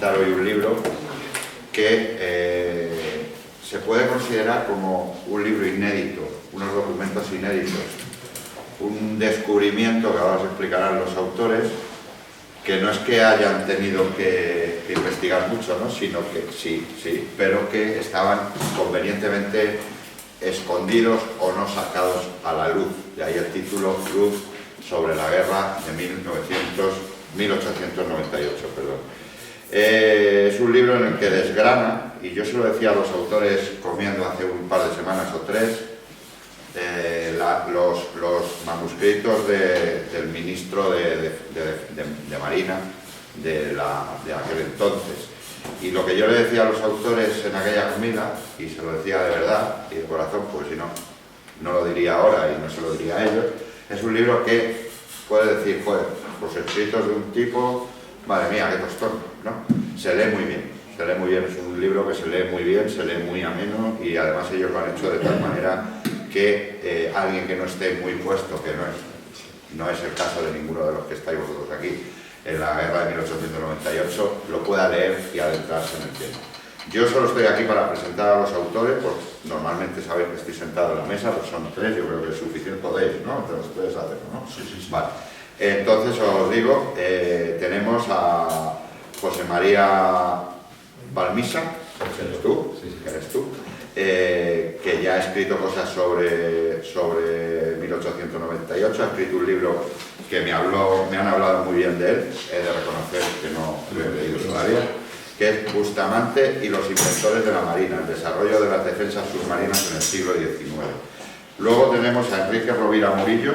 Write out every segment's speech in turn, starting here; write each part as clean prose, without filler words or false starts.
presentar hoy un libro que se puede considerar como un libro inédito, unos documentos inéditos, un descubrimiento que ahora os explicarán los autores, que no es que hayan tenido que investigar mucho, ¿no? Sino que sí, pero que estaban convenientemente escondidos o no sacados a la luz. De ahí el título, Luz sobre la guerra de 1898. Es un libro en el que desgrana, y yo se lo decía a los autores comiendo hace un par de semanas o tres, los manuscritos del ministro de Marina de aquel entonces. Y lo que yo le decía a los autores en aquella comida, y se lo decía de verdad y de corazón, pues si no, no lo diría ahora y no se lo diría a ellos, es un libro que puede decir, joder, los escritos de un tipo, madre mía, qué tostón, ¿no? Se lee muy bien, es un libro que se lee muy bien, se lee muy ameno, y además ellos lo han hecho de tal manera que alguien que no esté muy puesto, que no es el caso de ninguno de los que estáis vosotros aquí, en la guerra de 1898, lo pueda leer y adentrarse en el tema. Yo solo estoy aquí para presentar a los autores, porque normalmente sabéis que estoy sentado en la mesa, pues son tres, yo creo que es suficiente, podéis, ¿no? Entonces puedes hacerlo, ¿no? Sí. Vale. Entonces os digo, tenemos a José María Balmisa, que eres tú, que ya ha escrito cosas sobre 1898, ha escrito un libro que me han hablado muy bien de él, he de reconocer que no lo he leído todavía, que es Bustamante y los inventores de la Marina, el desarrollo de las defensas submarinas en el siglo XIX. Luego tenemos a Enrique Rovira Murillo,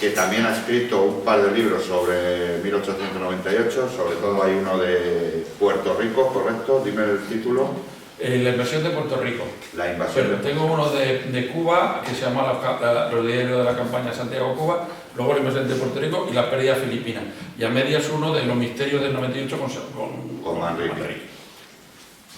que también ha escrito un par de libros sobre 1898, sobre todo hay uno de Puerto Rico, ¿correcto? Dime el título. La invasión de Puerto Rico. La invasión. Pero tengo uno de Cuba, que se llama Los diarios de la campaña Santiago-Cuba, luego la invasión de Puerto Rico y la pérdida filipina. Y a medias uno de Los misterios del 98 con Manrique.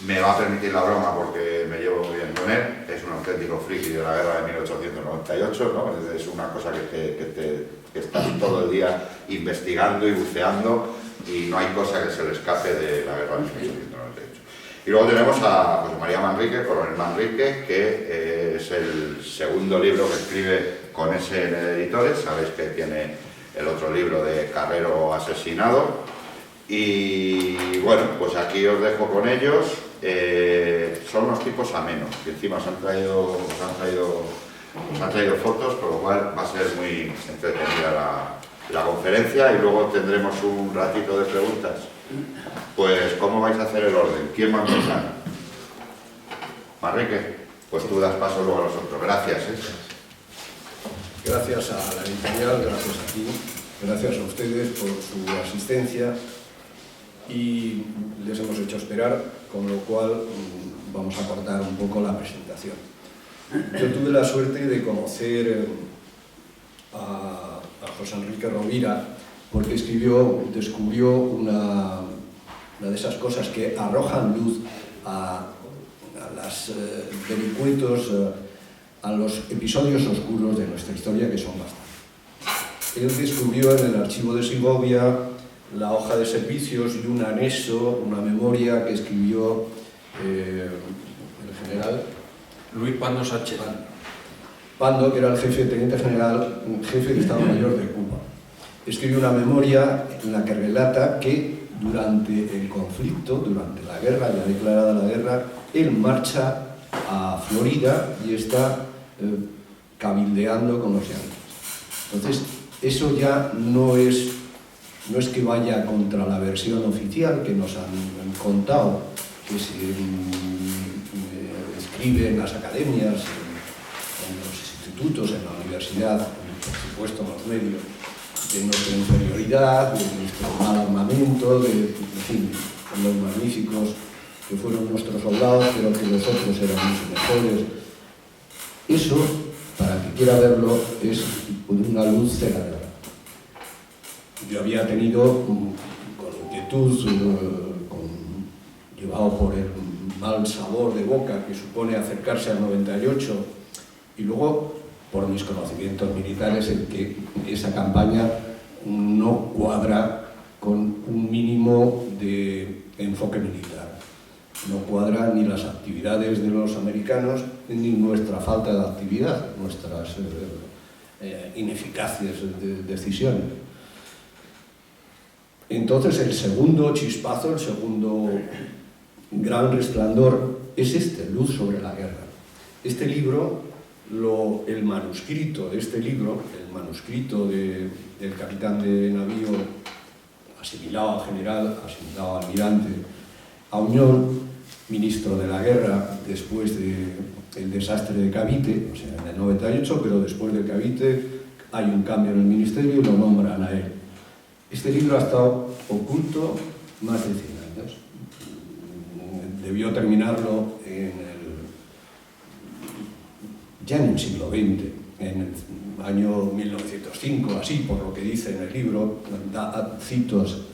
Me va a permitir la broma porque me llevo muy bien con él, es un auténtico friki de la guerra de 1898, ¿no? Es una cosa que estás todo el día investigando y buceando y no hay cosa que se le escape de la guerra de 1898. Y luego tenemos a José María Manrique, Coronel Manrique, que es el segundo libro que escribe con SN Editores. Sabéis que tiene el otro libro de Carrero asesinado. Y bueno, pues aquí os dejo con ellos. Son unos tipos amenos, que encima os han traído fotos, por lo cual va a ser muy entretenida la conferencia, y luego tendremos un ratito de preguntas. Pues, ¿cómo vais a hacer el orden? ¿Quién va a empezar? Manrique, pues tú das paso luego a los otros. Gracias. Gracias a la editorial, gracias a ti, gracias a ustedes por su asistencia, y les hemos hecho esperar, con lo cual vamos a cortar un poco la presentación. Yo tuve la suerte de conocer a José Enrique Rovira porque descubrió una de esas cosas que arrojan luz a los vericuetos, a los episodios oscuros de nuestra historia, que son bastantes. Él descubrió en el archivo de Segovia la hoja de servicios y un anexo, una memoria que escribió el general Luis Pando Sánchez. Pando, que era el teniente general, jefe de Estado Mayor de Cuba. Escribió una memoria en la que relata que durante el conflicto, durante la guerra, ya declarada la guerra, él marcha a Florida y está cabildeando con los yanquis. Entonces, eso ya no es que vaya contra la versión oficial que nos han contado, que se escribe en las academias, en los institutos, en la universidad, por supuesto en los medios, de nuestra inferioridad, de nuestro mal armamento, en fin, los magníficos que fueron nuestros soldados, pero que los otros eran mucho mejores. Eso, para el que quiera verlo, es una luz cegadora. Yo había tenido, con inquietud, llevado por el mal sabor de boca que supone acercarse al 98, y luego por mis conocimientos militares, en que esa campaña no cuadra con un mínimo mínimo de enfoque militar. No cuadran ni las actividades de los americanos ni nuestra falta de actividad, nuestras ineficaces decisiones. Entonces el segundo chispazo, el segundo gran resplandor es este, Luz sobre la guerra. Este libro, el manuscrito de este libro, el manuscrito del capitán de navío asimilado a general, asimilado a almirante Auñón, ministro de la guerra después del desastre de Cavite, o sea, en el 98, pero después de Cavite hay un cambio en el ministerio y lo nombran a él. Este libro ha estado oculto más de 100 años. Debió terminarlo ya en el siglo XX, en el año 1905, así, por lo que dice en el libro,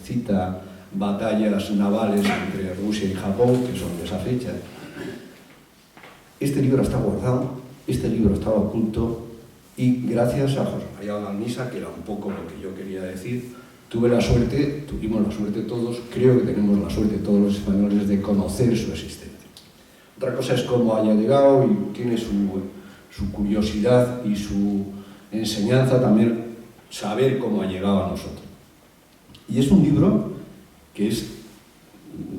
cita batallas navales entre Rusia y Japón, que son de esa fecha. Este libro está guardado, este libro estaba oculto, y gracias a José María Balmisa, que era un poco lo que yo quería decir, tuvimos la suerte todos, creo que tenemos la suerte todos los españoles de conocer su existencia. Otra cosa es cómo haya llegado y tiene su curiosidad y su enseñanza también saber cómo ha llegado a nosotros. Y es un libro que es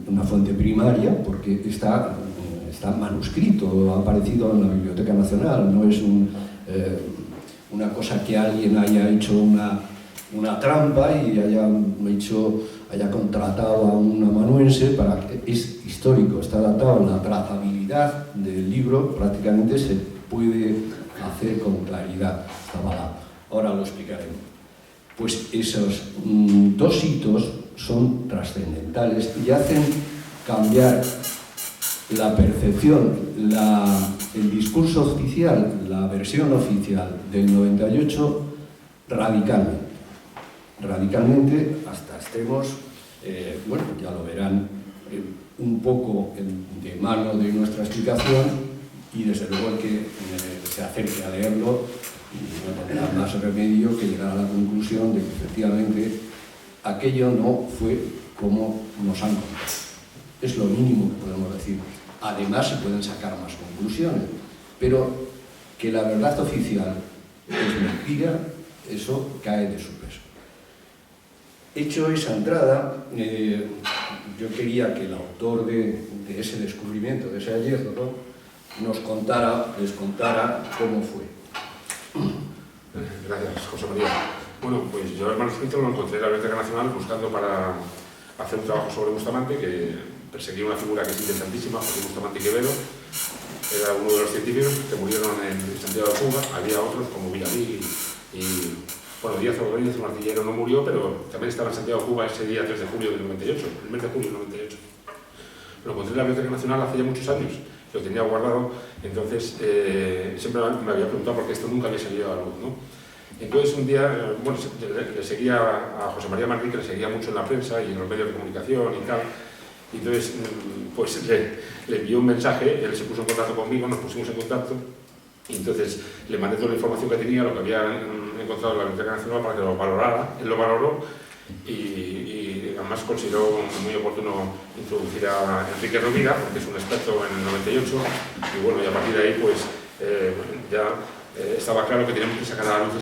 una fuente primaria porque está manuscrito, ha aparecido en la Biblioteca Nacional, no es una cosa que alguien haya hecho una trampa y haya contratado a un amanuense para que es histórico, está datado. La trazabilidad del libro prácticamente se puede hacer con claridad, está avalado. Ahora lo explicaremos. Pues esos dos hitos son trascendentales y hacen cambiar la percepción, el discurso oficial, la versión oficial del 98 radicalmente hasta extremos, bueno, ya lo verán un poco de mano de nuestra explicación, y desde luego el que se acerque a leerlo no tendrá más remedio que llegar a la conclusión de que efectivamente aquello no fue como nos han contado. Es lo mínimo que podemos decir. Además se pueden sacar más conclusiones, pero que la verdad oficial es mentira, eso cae de su peso. Hecho esa entrada, yo quería que el autor de ese descubrimiento, de ese hallazgo, les contara cómo fue. Gracias, José María. Bueno, pues yo el manuscrito lo encontré en la Biblioteca Nacional buscando para hacer un trabajo sobre Bustamante, que perseguía una figura que es interesantísima, José Bustamante Quevedo. Era uno de los científicos que murieron en Santiago de Cuba. Había otros como Villamil y bueno, Díaz Ordóñez, el artillero, no murió, pero también estaba en Santiago de Cuba ese día 3 de julio del 98, el mes de julio del 98. Lo encontré en la Biblioteca Nacional hace ya muchos años, lo tenía guardado, entonces siempre me había preguntado por qué esto nunca había salido a la luz, ¿no? Entonces un día, bueno, le seguía a José María Manrique, le seguía mucho en la prensa y en los medios de comunicación y tal, y entonces pues le envió un mensaje, él se puso en contacto conmigo, nos pusimos en contacto, y entonces le mandé toda la información que tenía, lo que había encontrado en la Biblioteca Nacional para que lo valorara. Él lo valoró y además consideró muy oportuno introducir a Enrique Rovira, porque es un experto en el 98, y bueno, y a partir de ahí pues ya estaba claro que teníamos que sacar a la luz el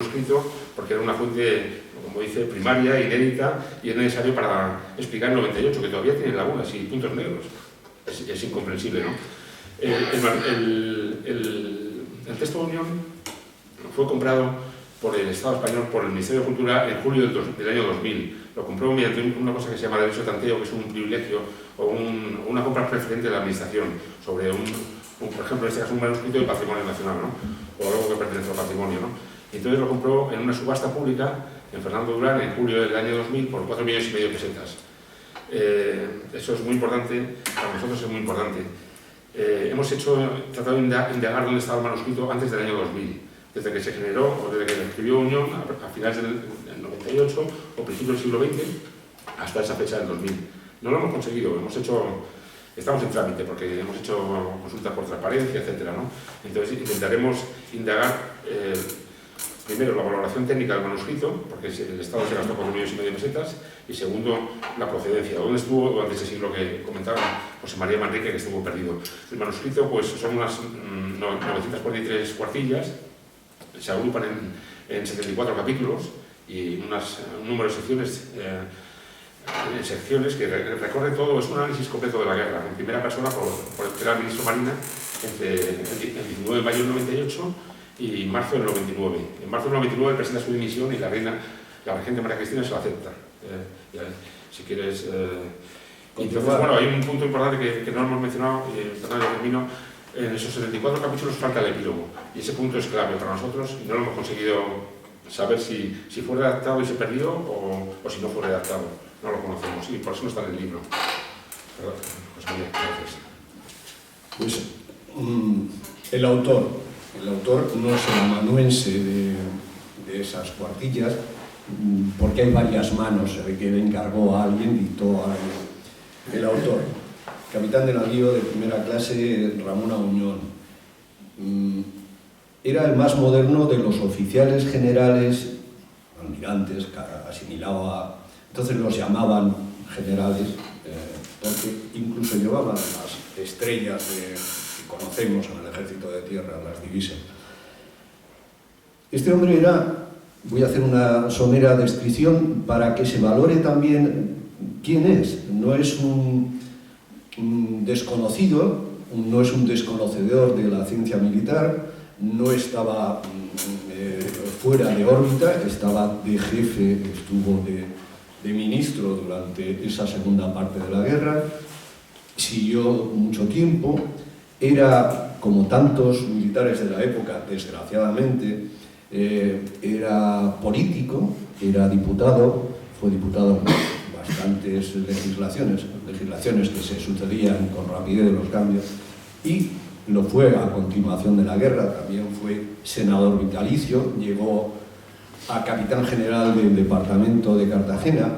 manuscrito, porque era una fuente, como dice, primaria, inédita, y es necesario para explicar el 98, que todavía tiene lagunas y puntos negros. Es incomprensible, ¿no? El texto de unión fue comprado por el Estado español, por el Ministerio de Cultura, en julio del año 2000. Lo compró mediante una cosa que se llama derecho de tanteo, que es un privilegio o una compra preferente de la Administración sobre por ejemplo, en este caso un manuscrito de patrimonio nacional, ¿no? O algo que pertenece al patrimonio, ¿no? Entonces lo compró en una subasta pública en Fernando Durán en julio del año 2000 por 4,5 millones de pesetas. Eso es muy importante, para nosotros es muy importante. Hemos tratado de indagar dónde estaba el manuscrito antes del año 2000, desde que se generó o desde que se escribió Unión a finales del 98 o principios del siglo XX hasta esa fecha del 2000. No lo hemos conseguido, estamos en trámite porque hemos hecho consultas por transparencia, etcétera, ¿no? Entonces intentaremos indagar primero, la valoración técnica del manuscrito, porque el Estado se gastó 4,5 millones de pesetas, y segundo, la procedencia, dónde estuvo durante ese siglo que comentaba José María Manrique, que estuvo perdido. El manuscrito pues, son unas 943 cuartillas, se agrupan en 74 capítulos y un número de secciones, que recorre todo, es un análisis completo de la guerra, en primera persona por el que era el ministro Marina entre el 19 de mayo del 98 y marzo del 99. En marzo del 99 presenta su dimisión y la regente María Cristina se la acepta. Si quieres... entonces, bueno, hay un punto importante que no hemos mencionado, y termino. En esos 74 capítulos falta el epílogo, y ese punto es clave para nosotros, y no lo hemos conseguido saber si fue redactado y se perdió, o si no fue redactado. No lo conocemos, y por eso no está en el libro. José María, gracias. Pues el autor no es el amanuense de esas cuartillas, porque hay varias manos que le encargó a alguien, dictó a alguien. El autor, capitán de navío de primera clase, Ramón Auñón, era el más moderno de los oficiales generales, almirantes, asimilado a... Entonces los llamaban generales, porque incluso llevaban las estrellas que conocemos en el ejército de tierra, las divisas. Este hombre era, voy a hacer una somera descripción para que se valore también quién es. No es un desconocido, no es un desconocedor de la ciencia militar, no estaba fuera de órbita, estaba de jefe, estuvo de ministro durante esa segunda parte de la guerra, siguió mucho tiempo, era, como tantos militares de la época, desgraciadamente, era político, era diputado, fue diputado en bastantes legislaciones que se sucedían con rapidez los cambios, y lo fue a continuación de la guerra, también fue senador vitalicio, llegó a capitán general del departamento de Cartagena,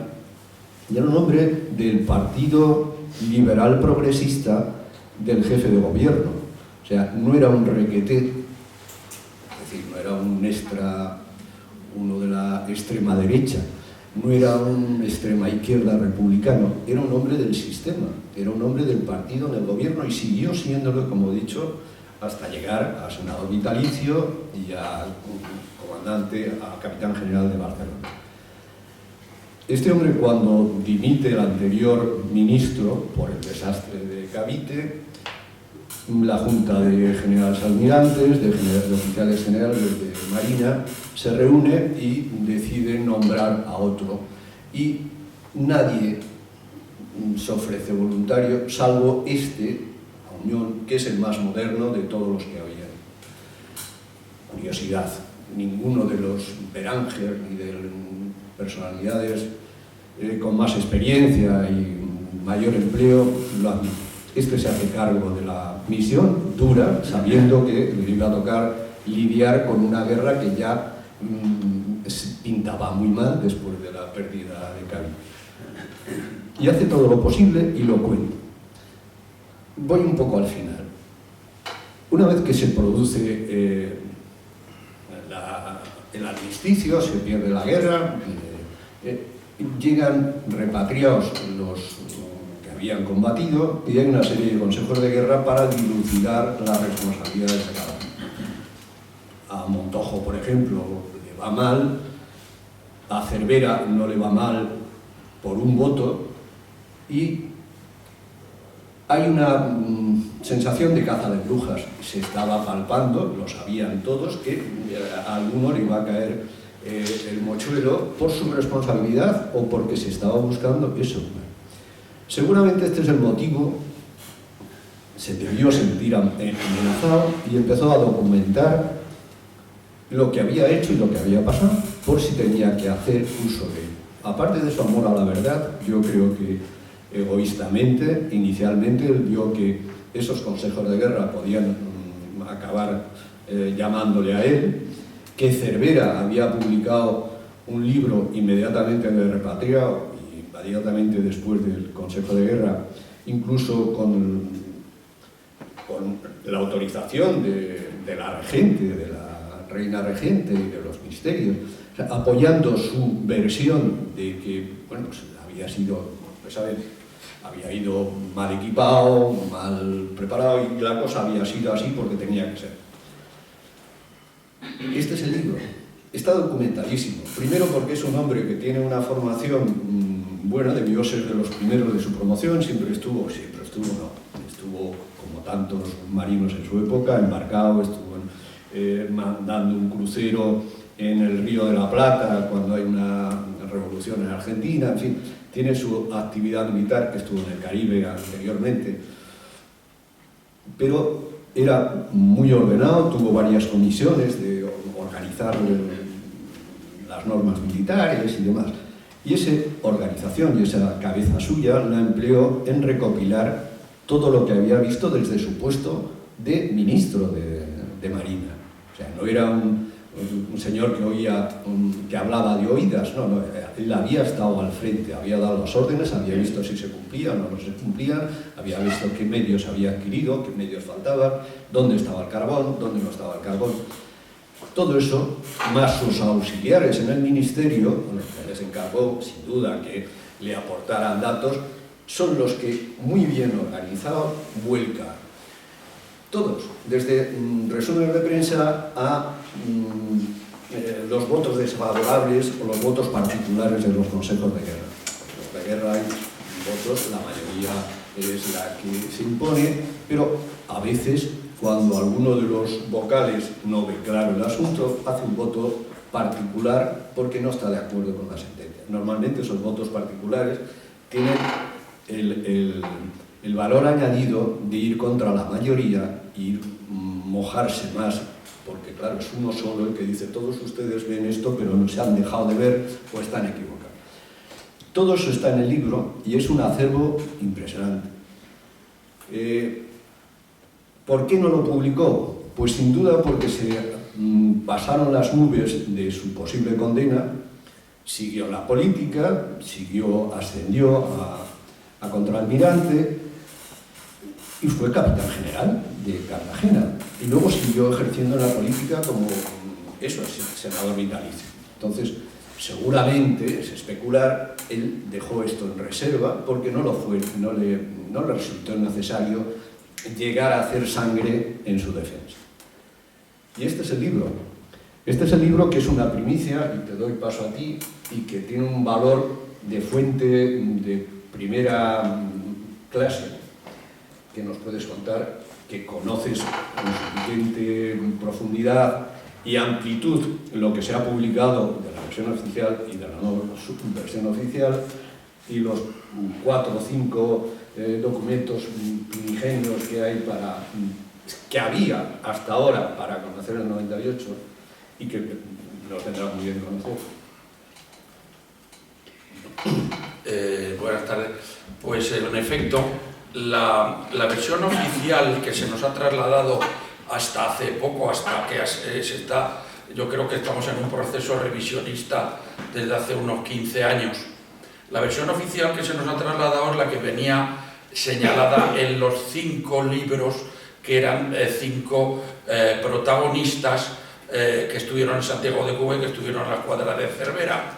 y era un hombre del Partido Liberal Progresista del jefe de gobierno. O sea, no era un requeté, es decir, no era uno de la extrema derecha, no era un extrema izquierda republicano, era un hombre del sistema, era un hombre del partido en el gobierno y siguió siéndolo, como he dicho, hasta llegar a senador vitalicio y a comandante, a capitán general de Barcelona. Este hombre, cuando dimite el anterior ministro por el desastre de Cavite, la Junta de Generales Almirantes, de Oficiales Generales de Marina, se reúne y decide nombrar a otro. Y nadie se ofrece voluntario, salvo Auñón, que es el más moderno de todos los que había. Curiosidad, ninguno de los Beranger ni de personalidades con más experiencia y mayor empleo lo admite. Este se hace cargo de la misión dura, sabiendo que le iba a tocar lidiar con una guerra que ya pintaba muy mal después de la pérdida de Cavite. Y hace todo lo posible y lo cuenta. Voy un poco al final. Una vez que se produce el armisticio, se pierde la guerra, llegan repatriados los que habían combatido y hay una serie de consejos de guerra para dilucidar las responsabilidades de cada uno. A Montojo, por ejemplo, le va mal, a Cervera no le va mal por un voto, y hay una sensación de caza de brujas. Se estaba palpando, lo sabían todos, que a alguno le iba a caer el mochuelo por su responsabilidad o porque se estaba buscando eso. Seguramente este es el motivo. Se debió sentir amenazado y empezó a documentar lo que había hecho y lo que había pasado, por si tenía que hacer uso de ello. Aparte de su amor a la verdad, yo creo que egoístamente, inicialmente, él vio que esos consejos de guerra podían acabar llamándole a él, que Cervera había publicado un libro inmediatamente de repatriado y inmediatamente después del Consejo de Guerra, incluso con la autorización de la regente, de la reina regente y de los ministerios, o sea, apoyando su versión de que, bueno, pues había sido, pues, ¿saben?, había ido mal equipado, mal preparado, y la cosa había sido así porque tenía que ser. Este es el libro. Está documentadísimo. Primero porque es un hombre que tiene una formación buena, debió ser de los primeros de su promoción, siempre estuvo, como tantos marinos en su época, embarcado, estuvo mandando un crucero en el Río de la Plata cuando hay una revolución en Argentina, en fin, tiene su actividad militar, que estuvo en el Caribe anteriormente, pero era muy ordenado, tuvo varias comisiones de organizar las normas militares y demás. Y esa organización y esa cabeza suya la empleó en recopilar todo lo que había visto desde su puesto de ministro de Marina. O sea, no era un señor que oía, que hablaba de oídas, no, él había estado al frente, había dado las órdenes, había visto si se cumplían o no se cumplían, había visto qué medios había adquirido, qué medios faltaban, dónde estaba el carbón, dónde no estaba el carbón. Todo eso, más sus auxiliares en el ministerio, que les encargó sin duda que le aportaran datos, son los que, muy bien organizados, vuelcan. Todos, desde resúmenes de prensa a los votos desfavorables o los votos particulares de los consejos de guerra. Los de guerra hay votos, la mayoría es la que se impone, pero a veces, cuando alguno de los vocales no ve claro el asunto, hace un voto particular porque no está de acuerdo con la sentencia. Normalmente esos votos particulares tienen el valor añadido de ir contra la mayoría, ir mojarse más, porque claro, es uno solo el que dice todos ustedes ven esto pero no se han dejado de ver o están equivocados. Todo eso está en el libro y es un acervo impresionante. ¿Por qué no lo publicó? Pues sin duda porque se pasaron las nubes de su posible condena, siguió la política, ascendió a contraalmirante y fue capitán general de Cartagena. Y luego siguió ejerciendo en la política como senador vitalicio. Entonces, seguramente, es especular, él dejó esto en reserva porque no le resultó necesario llegar a hacer sangre en su defensa. Y este es el libro. Este es el libro que es una primicia, y te doy paso a ti, y que tiene un valor de fuente de primera clase, que nos puedes contar, que conoces con suficiente profundidad y amplitud lo que se ha publicado de la versión oficial y de la no versión oficial, y los 4 o 5 documentos primigenios que había hasta ahora para conocer el 98 y que lo tendrá muy bien conocer. Buenas tardes. Pues en efecto, la versión oficial que se nos ha trasladado hasta hace poco, hasta que se está, yo creo que estamos en un proceso revisionista desde hace unos 15 años. La versión oficial que se nos ha trasladado es la que venía señalada en los 5 libros que eran 5 protagonistas que estuvieron en Santiago de Cuba y que estuvieron en la escuadra de Cervera,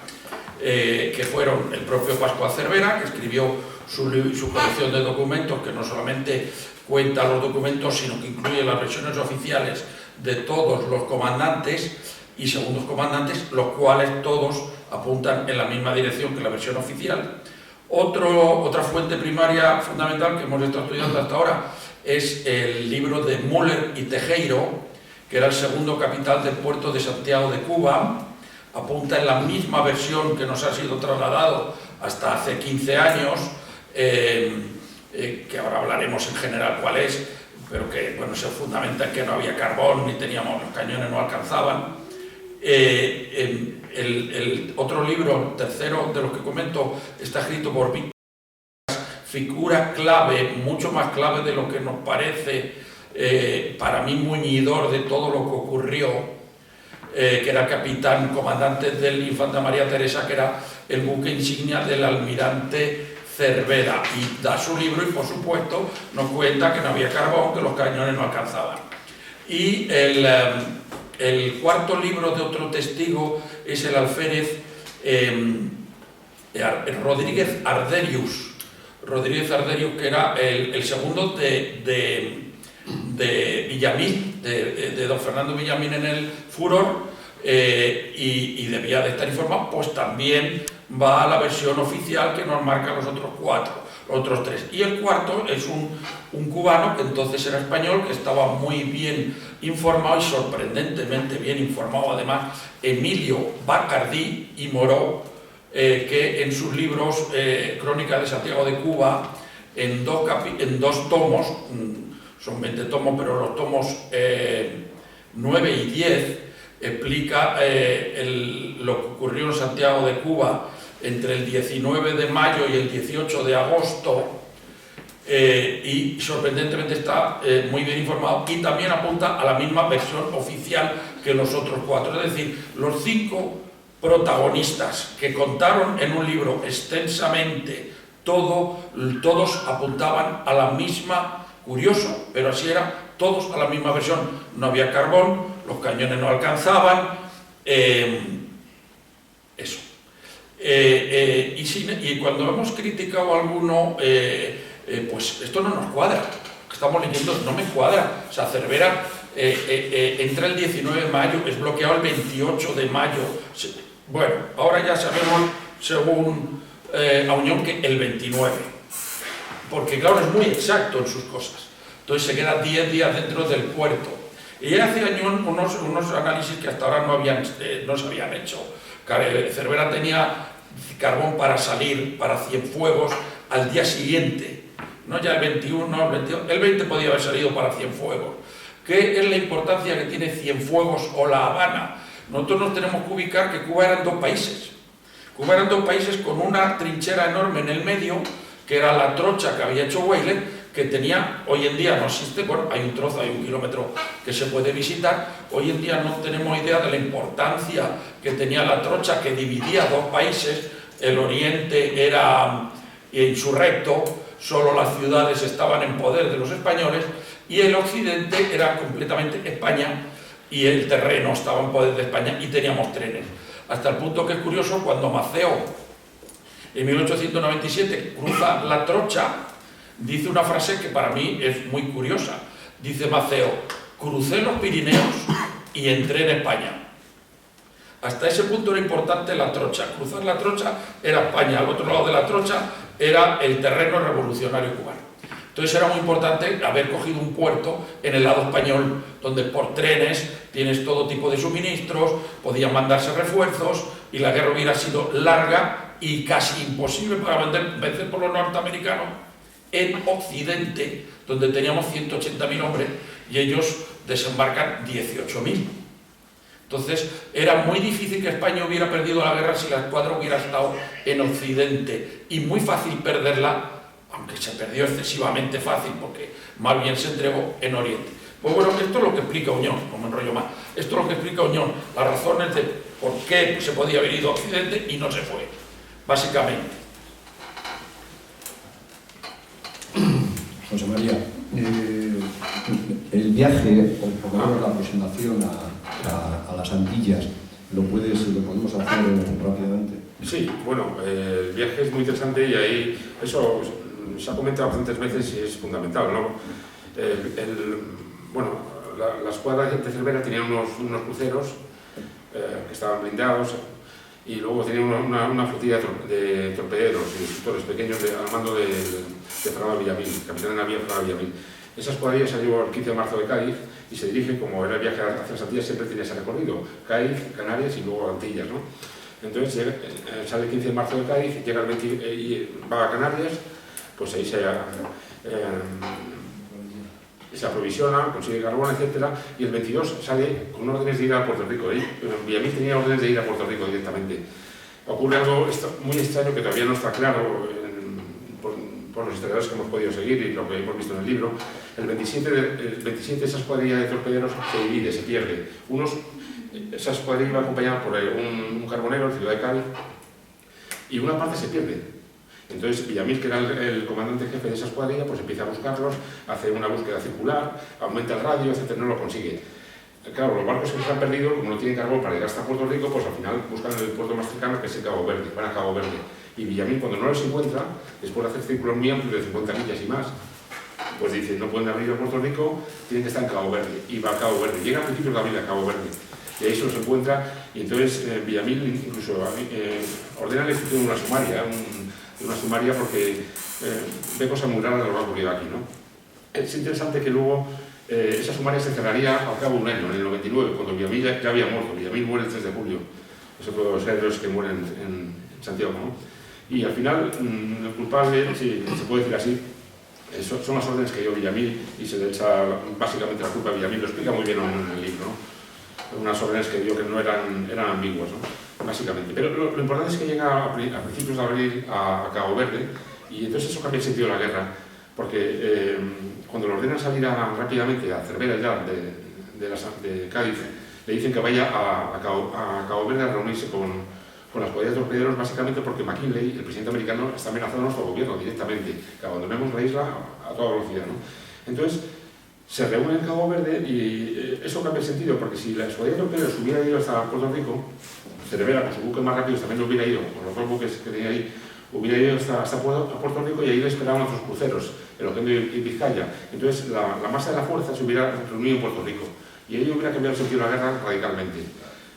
que fueron el propio Pascual Cervera, que escribió su colección de documentos, que no solamente cuenta los documentos, sino que incluye las versiones oficiales de todos los comandantes y segundos comandantes, los cuales todos apuntan en la misma dirección que la versión oficial. Otra fuente primaria fundamental que hemos estado estudiando hasta ahora es el libro de Müller y Tejero, que era el segundo capitán del puerto de Santiago de Cuba. Apunta en la misma versión que nos ha sido trasladado hasta hace 15 años, que ahora hablaremos en general cuál es, pero que bueno, se fundamenta en que no había carbón, ni teníamos, los cañones no alcanzaban. El otro libro, tercero de los que comento, está escrito por Víctor, figura clave, mucho más clave de lo que nos parece, para mí muñidor de todo lo que ocurrió, que era capitán, comandante del Infanta María Teresa, que era el buque insignia del almirante Cervera, y da su libro y por supuesto nos cuenta que no había carbón, que los cañones no alcanzaban. Y El cuarto libro de otro testigo es el alférez Rodríguez Arderius, que era el segundo de Villamil, de don Fernando Villamil en el Furor, y debía de estar informado. Pues también va a la versión oficial que nos marca los otros tres. Y el cuarto es un cubano, que entonces era español, que estaba muy bien informado y sorprendentemente bien informado, además, Emilio Bacardí y Moró, que en sus libros Crónica de Santiago de Cuba, en dos tomos, son 20 tomos, pero los tomos 9 y 10 explica lo que ocurrió en Santiago de Cuba entre el 19 de mayo y el 18 de agosto, y sorprendentemente está muy bien informado, y también apunta a la misma versión oficial que los otros cuatro. Es decir, los 5 protagonistas que contaron en un libro extensamente todos apuntaban a la misma, curioso, pero así era, todos a la misma versión. No había carbón, los cañones no alcanzaban, eso. Y cuando hemos criticado a alguno, pues esto no nos cuadra, lo que estamos leyendo no me cuadra. O sea, Cervera entra el 19 de mayo, es bloqueado el 28 de mayo. Bueno, ahora ya sabemos, según Auñón, que el 29, porque claro, es muy exacto en sus cosas. Entonces se queda 10 días dentro del puerto. Y hace Auñón unos análisis que hasta ahora no se habían hecho. Cervera tenía carbón para salir, para Cienfuegos, al día siguiente, no ya el 21, el 20 podía haber salido para Cienfuegos. ¿Qué es la importancia que tiene Cienfuegos o La Habana? Nosotros nos tenemos que ubicar que Cuba eran 2 países. Cuba eran 2 países con una trinchera enorme en el medio, que era la trocha que había hecho Weyler, que tenía, hoy en día no existe, bueno, hay un trozo, hay 1 kilómetro que se puede visitar. Hoy en día no tenemos idea de la importancia que tenía la trocha, que dividía 2 países. El oriente era insurrecto, solo las ciudades estaban en poder de los españoles, y el occidente era completamente España, y el terreno estaba en poder de España, y teníamos trenes. Hasta el punto que es curioso, cuando Maceo, en 1897, cruza la trocha, dice una frase que para mí es muy curiosa. Dice Maceo: crucé los Pirineos y entré en España. Hasta ese punto era importante la trocha. Cruzar la trocha era España, al otro lado de la trocha era el terreno revolucionario cubano. Entonces era muy importante haber cogido un puerto en el lado español, donde por trenes tienes todo tipo de suministros, podían mandarse refuerzos, y la guerra hubiera sido larga y casi imposible para vencer por los norteamericanos en Occidente, donde teníamos 180.000 hombres y ellos desembarcan 18.000. Entonces era muy difícil que España hubiera perdido la guerra si la escuadra hubiera estado en Occidente, y muy fácil perderla, aunque se perdió excesivamente fácil, porque más bien se entregó en Oriente. Pues bueno, esto es lo que explica Auñón, no me enrollo más, esto es lo que explica Auñón, las razones de por qué se podía haber ido a Occidente y no se fue, básicamente. José María, el viaje, o por lo menos la aproximación a las Antillas, ¿lo podemos hacer rápidamente? Sí, bueno, el viaje es muy interesante, y ahí eso se ha comentado bastantes veces y es fundamental, ¿no? La escuadra de Cervera tenía unos cruceros que estaban blindados, y luego tenía una flotilla de torpederos y destructores pequeños al mando de Fernando Villamil, capitán de navío Fernando Villamil. Esa escuadrilla salió el 15 de marzo de Cádiz y se dirige, como era el viaje hacia las Antillas, siempre tiene ese recorrido: Cádiz, Canarias y luego Antillas, ¿no? Entonces sale el 15 de marzo de Cádiz, llega el 20 y va a Canarias, pues ahí se aprovisiona, consigue carbón, etc. Y el 22 sale con órdenes de ir a Puerto Rico. Villamil tenía órdenes de ir a Puerto Rico directamente. Ocurre algo muy extraño que todavía no está claro por los historiadores que hemos podido seguir y lo que hemos visto en el libro. El 27 esa escuadrilla de torpederos se divide, se pierde. Esa escuadrilla iba acompañada por un carbonero, el Ciudad de Cádiz, y una parte se pierde. Entonces Villamil, que era el comandante jefe de esa escuadrilla, pues empieza a buscarlos, hace una búsqueda circular, aumenta el radio, etc., no lo consigue. claro, los barcos que se han perdido, como no tienen carbón para llegar hasta Puerto Rico, pues al final buscan el puerto más cercano, que es el Cabo Verde, van a Cabo Verde. Y Villamil, cuando no los encuentra, después de hacer círculos muy amplios de 50 millas y más, pues dice, no pueden abrir a Puerto Rico, tienen que estar en Cabo Verde. Y va a Cabo Verde. Llega a principios de abril a Cabo Verde. Y ahí se los encuentra, y entonces Villamil incluso ordena la ejecución de una sumaria porque ve cosas muy raras de lo que ha ocurrido aquí, ¿no? Es interesante que luego esa sumaria se cerraría al cabo de un año, en el 99, cuando Villamil ya había muerto. Villamil muere el 3 de julio. Es otro de los héroes que mueren en Santiago, ¿no? Y al final, el culpable, si se puede decir así, son las órdenes que dio Villamil y se le echa básicamente la culpa a Villamil. Lo explica muy bien en el libro, ¿no? Unas órdenes que dio que no eran ambiguas, ¿no? Básicamente. Pero lo importante es que llega a principios de abril a Cabo Verde y entonces eso cambia el sentido de la guerra, porque cuando lo ordenan salir rápidamente a Cervera ya de Cádiz, le dicen que vaya a Cabo Verde a reunirse con las cuadrillas de torpederos, básicamente porque McKinley, el presidente americano, está amenazando a nuestro gobierno directamente, que abandonemos la isla a toda velocidad, ¿no? Entonces, se reúnen en Cabo Verde y eso cambia el sentido, porque si la escuadrilla de torpederos hubiera ido hasta Puerto Rico, Cervera, con su buque más rápido, también lo hubiera ido, con los dos buques que tenía ahí, hubiera ido hasta Puerto Rico y ahí le esperaban otros cruceros, el Oquendo y Vizcaya. Entonces, la masa de la fuerza se hubiera reunido en Puerto Rico y ahí hubiera cambiado el sentido de la guerra radicalmente.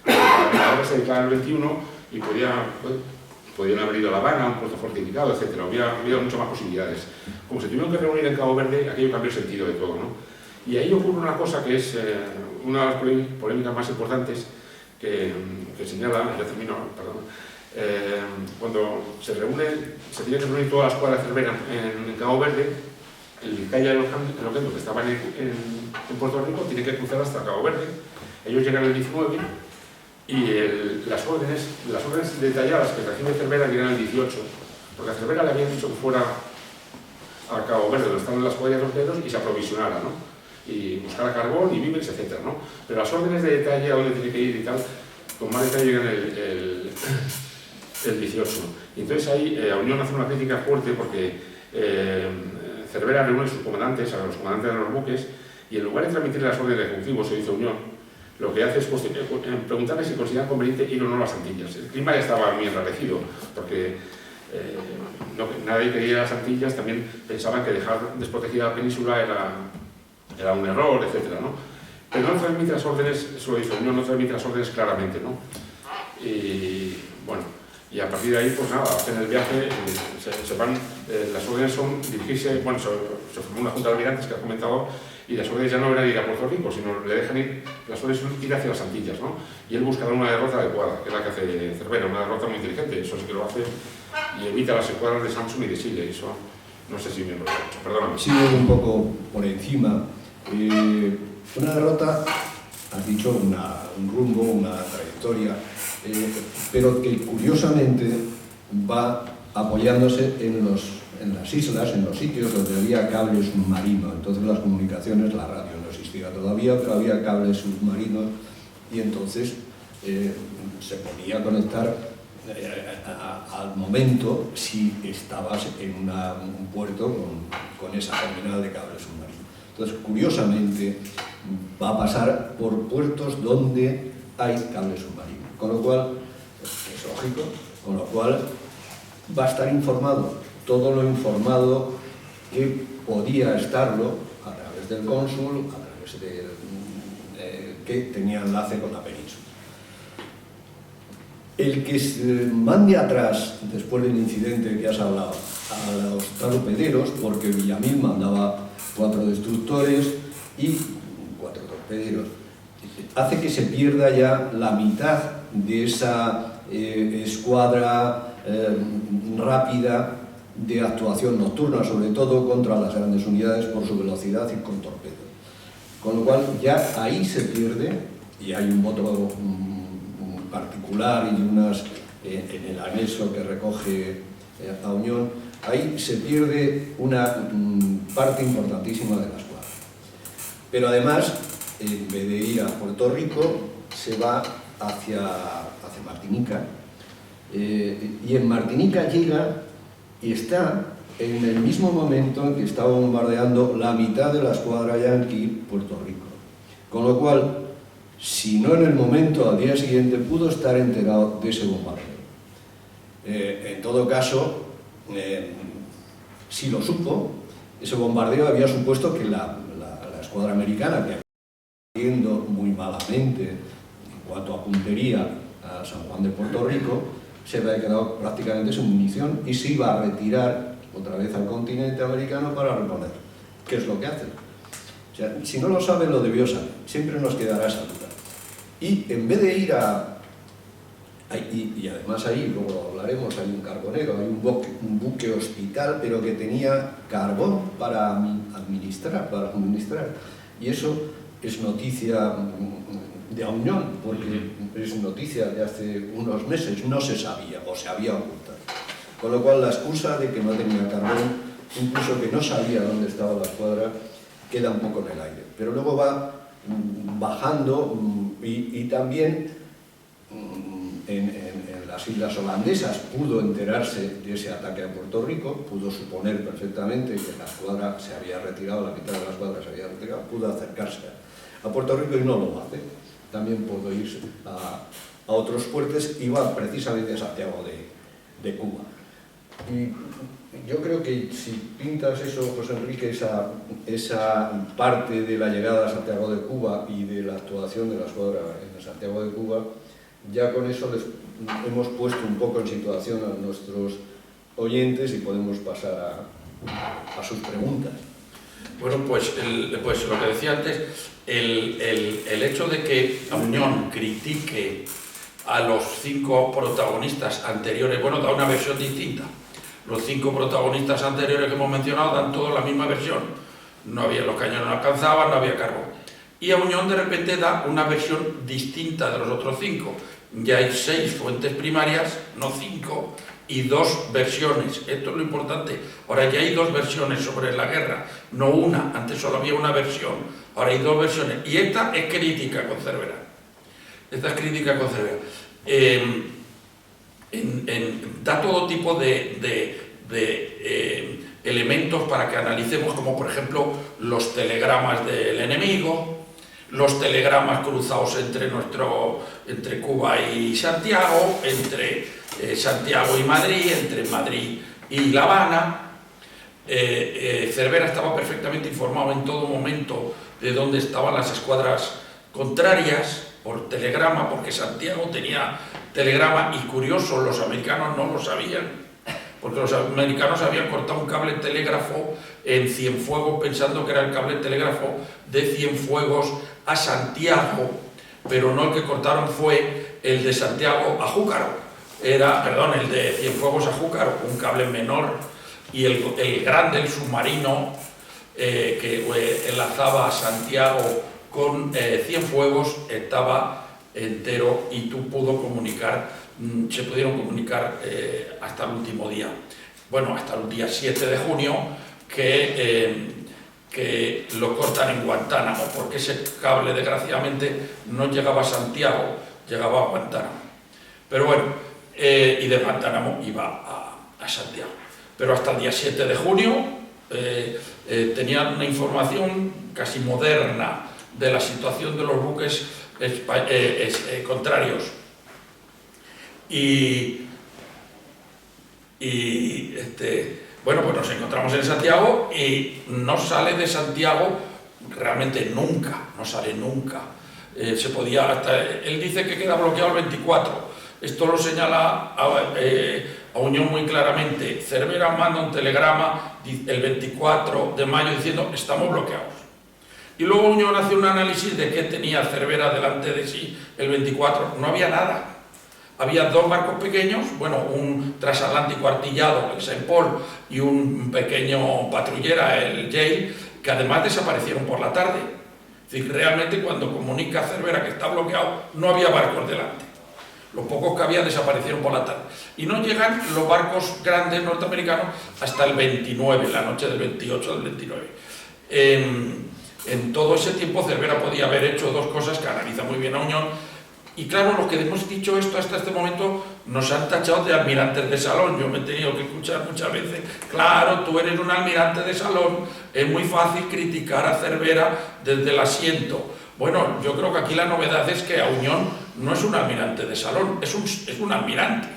Ahora se declara el 21 y podían haber ido a La Habana, un puerto fortificado, etc. Hubiera muchas más posibilidades. Como se tuvieron que reunir en Cabo Verde, aquello cambió el sentido de todo, ¿no? Y ahí ocurre una cosa que es una de las polémicas más importantes que señala, ya termino, perdón, cuando se tiene que reunir toda la escuadra de Cervera en Cabo Verde, el Vizcaya y el Oquendo, que estaban en Puerto Rico, tiene que cruzar hasta Cabo Verde. Ellos llegan el 19 y las órdenes detalladas que recibe Cervera llegan el 18, porque a Cervera le habían dicho que fuera a Cabo Verde, donde están las cuadrillas de torpederos, y se aprovisionara, ¿no? Y buscara carbón y víveres, etc., ¿no? Pero las órdenes de detalle, a dónde tiene que ir y tal, con más detalle llegan el 18. Y entonces ahí a Unión hace una crítica fuerte porque Cervera reúne a sus comandantes, a los comandantes de los buques, y en lugar de transmitir las órdenes de ejecutivo, se dice Unión, lo que hace es preguntarles si consideran conveniente ir o no a las Antillas. El clima ya estaba muy enrarecido, porque nadie quería ir a las Antillas, también pensaban que dejar desprotegida la península era un error, etc., ¿no? Pero no transmite las órdenes, eso lo dice Unión, no transmite las órdenes claramente, ¿no? Y bueno, y a partir de ahí, pues nada, hacen el viaje, las órdenes son dirigirse, bueno, se formó una junta de almirantes que ha comentado, y las órdenes ya no eran ir a Puerto Rico, sino le dejan ir, las órdenes son ir hacia las Antillas, ¿no? Y él busca una derrota adecuada, que es la que hace Cervera, una derrota muy inteligente, eso sí que lo hace, y evita las escuadras de Samson y de Chile, eso no sé si me lo he hecho, perdóname. Sí, un poco por encima. Una derrota, has dicho, un rumbo, una trayectoria, pero que curiosamente va apoyándose en las islas, en los sitios donde había cable submarino. Entonces las comunicaciones, la radio no existía todavía, pero había cables submarinos y entonces se podía conectar al momento si estabas en un puerto con esa terminal de cable submarino. Entonces, curiosamente, va a pasar por puertos donde hay cable submarino, con lo cual, es lógico, con lo cual va a estar informado, todo lo informado que podía estarlo a través del cónsul, a través que tenía enlace con la península. El que se mande atrás, después del incidente que has hablado, a los torpederos, porque Villamil mandaba 4 destructores y 4 torpederos, hace que se pierda ya la mitad de esa escuadra rápida de actuación nocturna, sobre todo contra las grandes unidades por su velocidad y con torpedos. Con lo cual ya ahí se pierde, y hay un voto particular y en el anexo que recoge a Unión, ahí se pierde una parte importantísima de la escuadra. Pero además, en vez de ir a Puerto Rico, se va hacia Martinica, y en Martinica llega y está en el mismo momento en que estaba bombardeando la mitad de la escuadra yanqui Puerto Rico. Con lo cual, si no en el momento, al día siguiente, pudo estar enterado de ese bombardeo. En todo caso, si lo supo, ese bombardeo había supuesto que la escuadra americana, que estaba yendo muy malamente en cuanto a puntería a San Juan de Puerto Rico, se había quedado prácticamente sin munición y se iba a retirar otra vez al continente americano para reponer. ¿Qué es lo que hacen? O sea, si no lo sabe, lo debió saber. Siempre nos quedará esa duda. Y en vez de ir y además ahí, luego hablaremos, hay un carbonero, hay un buque hospital, pero que tenía carbón para administrar, y eso es noticia de Auñón, porque es noticia de hace unos meses, no se sabía o se había ocultado. Con lo cual la excusa de que no tenía carbón, incluso que no sabía dónde estaba la escuadra, queda un poco en el aire. Pero luego va bajando y también en las islas holandesas pudo enterarse de ese ataque a Puerto Rico, pudo suponer perfectamente que la escuadra se había retirado, la mitad de la escuadra se había retirado, pudo acercarse a Puerto Rico y no lo hace. También pudo irse a otros puertos y va precisamente a Santiago de Cuba. Y yo creo que si pintas eso, José Enrique, esa parte de la llegada a Santiago de Cuba y de la actuación de la escuadra en Santiago de Cuba, ya con eso les hemos puesto un poco en situación a nuestros oyentes y podemos pasar a sus preguntas. Bueno, pues lo que decía antes, el hecho de que Auñón critique a los 5 protagonistas anteriores, bueno, da una versión distinta. Los 5 protagonistas anteriores que hemos mencionado dan todos la misma versión. Los cañones no alcanzaban, no había carbón. Y Auñón de repente da una versión distinta de los otros 5. Ya hay 6 fuentes primarias, no 5, y 2 versiones. Esto es lo importante. Ahora ya hay 2 versiones sobre la guerra, no una. Antes solo había una versión, ahora hay 2 versiones. Y esta es crítica con Cervera. Da todo tipo de elementos para que analicemos, como por ejemplo los telegramas del enemigo, los telegramas cruzados entre Cuba y Santiago, entre Santiago y Madrid, entre Madrid y La Habana. Cervera estaba perfectamente informado en todo momento de dónde estaban las escuadras contrarias por telegrama, porque Santiago tenía telegrama, y curioso, los americanos no lo sabían, porque los americanos habían cortado un cable telégrafo en Cienfuegos pensando que era el cable telégrafo de Cienfuegos a Santiago, pero no, el que cortaron fue el de Santiago a Júcaro, el de Cienfuegos a Júcaro, un cable menor, y el grande, el submarino, que enlazaba a Santiago con Cienfuegos, estaba entero y se pudieron comunicar hasta el último día. Bueno, hasta el día 7 de junio, que lo cortan en Guantánamo, porque ese cable desgraciadamente no llegaba a Santiago, llegaba a Guantánamo. Pero bueno, y de Guantánamo iba a Santiago. Pero hasta el día 7 de junio tenían una información casi moderna de la situación de los buques contrarios. Bueno, pues nos encontramos en Santiago y no sale de Santiago realmente nunca, no sale nunca. Él dice que queda bloqueado el 24. Esto lo señala a Auñón muy claramente. Cervera manda un telegrama el 24 de mayo diciendo estamos bloqueados. Y luego Auñón hace un análisis de qué tenía Cervera delante de sí el 24. No había nada. Había 2 barcos pequeños, bueno, un transatlántico artillado, el Saint Paul, y un pequeño patrullera, el Yale, que además desaparecieron por la tarde. Es decir, realmente cuando comunica Cervera que está bloqueado, no había barcos delante. Los pocos que había desaparecieron por la tarde. Y no llegan los barcos grandes norteamericanos hasta el 29, la noche del 28 al 29. En todo ese tiempo Cervera podía haber hecho 2 cosas que analiza muy bien Auñón. Y claro, los que hemos dicho esto hasta este momento nos han tachado de almirantes de salón. Yo me he tenido que escuchar muchas veces: claro, tú eres un almirante de salón, es muy fácil criticar a Cervera desde el asiento. Bueno, yo creo que aquí la novedad es que Auñón no es un almirante de salón, es un almirante.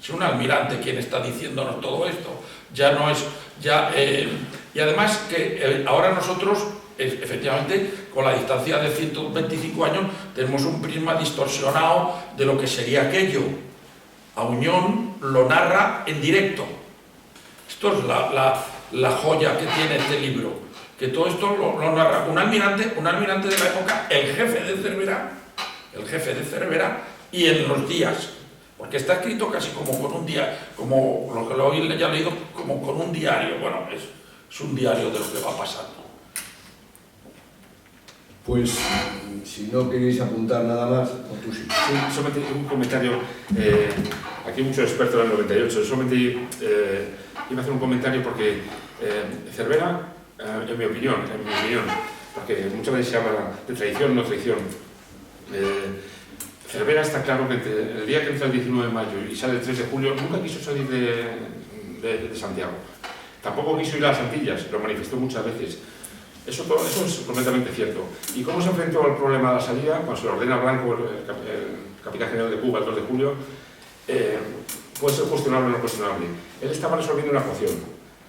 Es un almirante quien está diciéndonos todo esto. Ya no es... y además que ahora nosotros, efectivamente, con la distancia de 125 años, tenemos un prisma distorsionado de lo que sería aquello. Auñón lo narra en directo. Esto es la joya que tiene este libro. Que todo esto lo narra un almirante de la época, el jefe de Cervera, y en los días, porque está escrito casi como con un día, como lo que lo ya he leído, como con un diario. Bueno, es un diario de lo que va pasando. Pues, si no queréis apuntar nada más, o tú sí. Sí, solamente un comentario. Aquí hay muchos expertos en el 98. Solamente iba a hacer un comentario porque Cervera, en mi opinión, porque muchas veces se habla de traición, no traición. Cervera está claro que el día que entra el 19 de mayo y sale el 3 de julio, nunca quiso salir de Santiago. Tampoco quiso ir a las Antillas, lo manifestó muchas veces. Eso es completamente cierto. ¿Y cómo se enfrentó al problema de la salida? Cuando se lo ordena Blanco, el capitán general de Cuba, el 2 de julio, puede ser cuestionable o no cuestionable. Él estaba resolviendo una ecuación.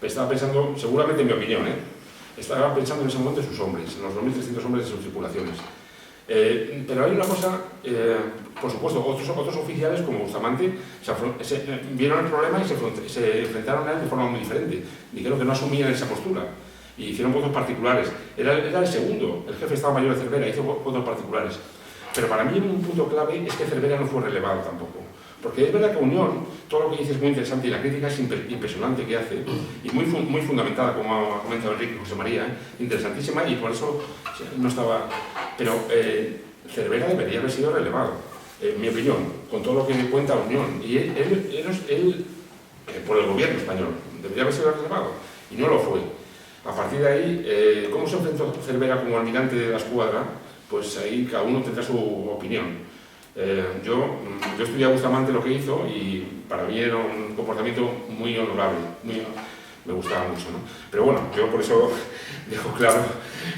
Estaba pensando, seguramente en mi opinión, estaba pensando en ese momento en sus hombres, en los 2.300 hombres de sus tripulaciones. Pero hay una cosa, por supuesto, otros oficiales como Bustamante vieron el problema y se enfrentaron a él de forma muy diferente. Dijeron que no asumían esa postura y hicieron votos particulares. Era el segundo, el jefe de Estado Mayor de Cervera, hizo votos particulares. Pero para mí un punto clave es que Cervera no fue relevado tampoco. Porque es verdad que Auñón, todo lo que dice es muy interesante y la crítica es impresionante que hace y muy fundamentada, como ha comentado Enrique y José María, interesantísima, y por eso no estaba... Pero Cervera debería haber sido relevado, en mi opinión, con todo lo que me cuenta Auñón. Y él por el gobierno español, debería haber sido relevado y no lo fue. A partir de ahí, ¿cómo se enfrentó Cervera como almirante de la escuadra? Pues ahí cada uno tendrá su opinión. Yo estudié a Bustamante lo que hizo y para mí era un comportamiento muy honorable, me gustaba mucho, ¿no? Pero bueno, yo por eso dejo claro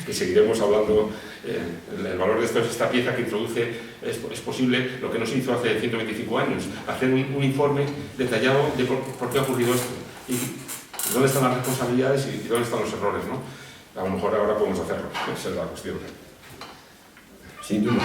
que seguiremos hablando. El valor de esto es esta pieza que introduce, es posible lo que no se hizo hace 125 años, hacer un informe detallado de por qué ha ocurrido esto y dónde están las responsabilidades y dónde están los errores, ¿no? A lo mejor ahora podemos hacerlo, esa es la cuestión. Sin duda,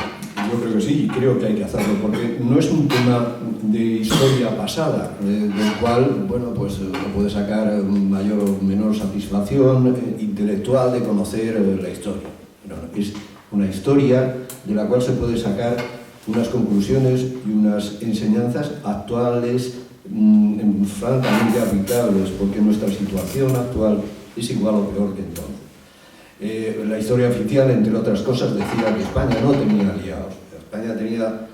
yo creo que sí, y creo que hay que hacerlo, porque no es un tema de historia pasada, del cual, bueno, pues uno puede sacar mayor o menor satisfacción intelectual de conocer la historia. No, es una historia de la cual se puede sacar unas conclusiones y unas enseñanzas actuales, francamente aplicables, porque nuestra situación actual es igual o peor que entonces. La historia oficial, entre otras cosas, decía que España no tenía aliados. España tenía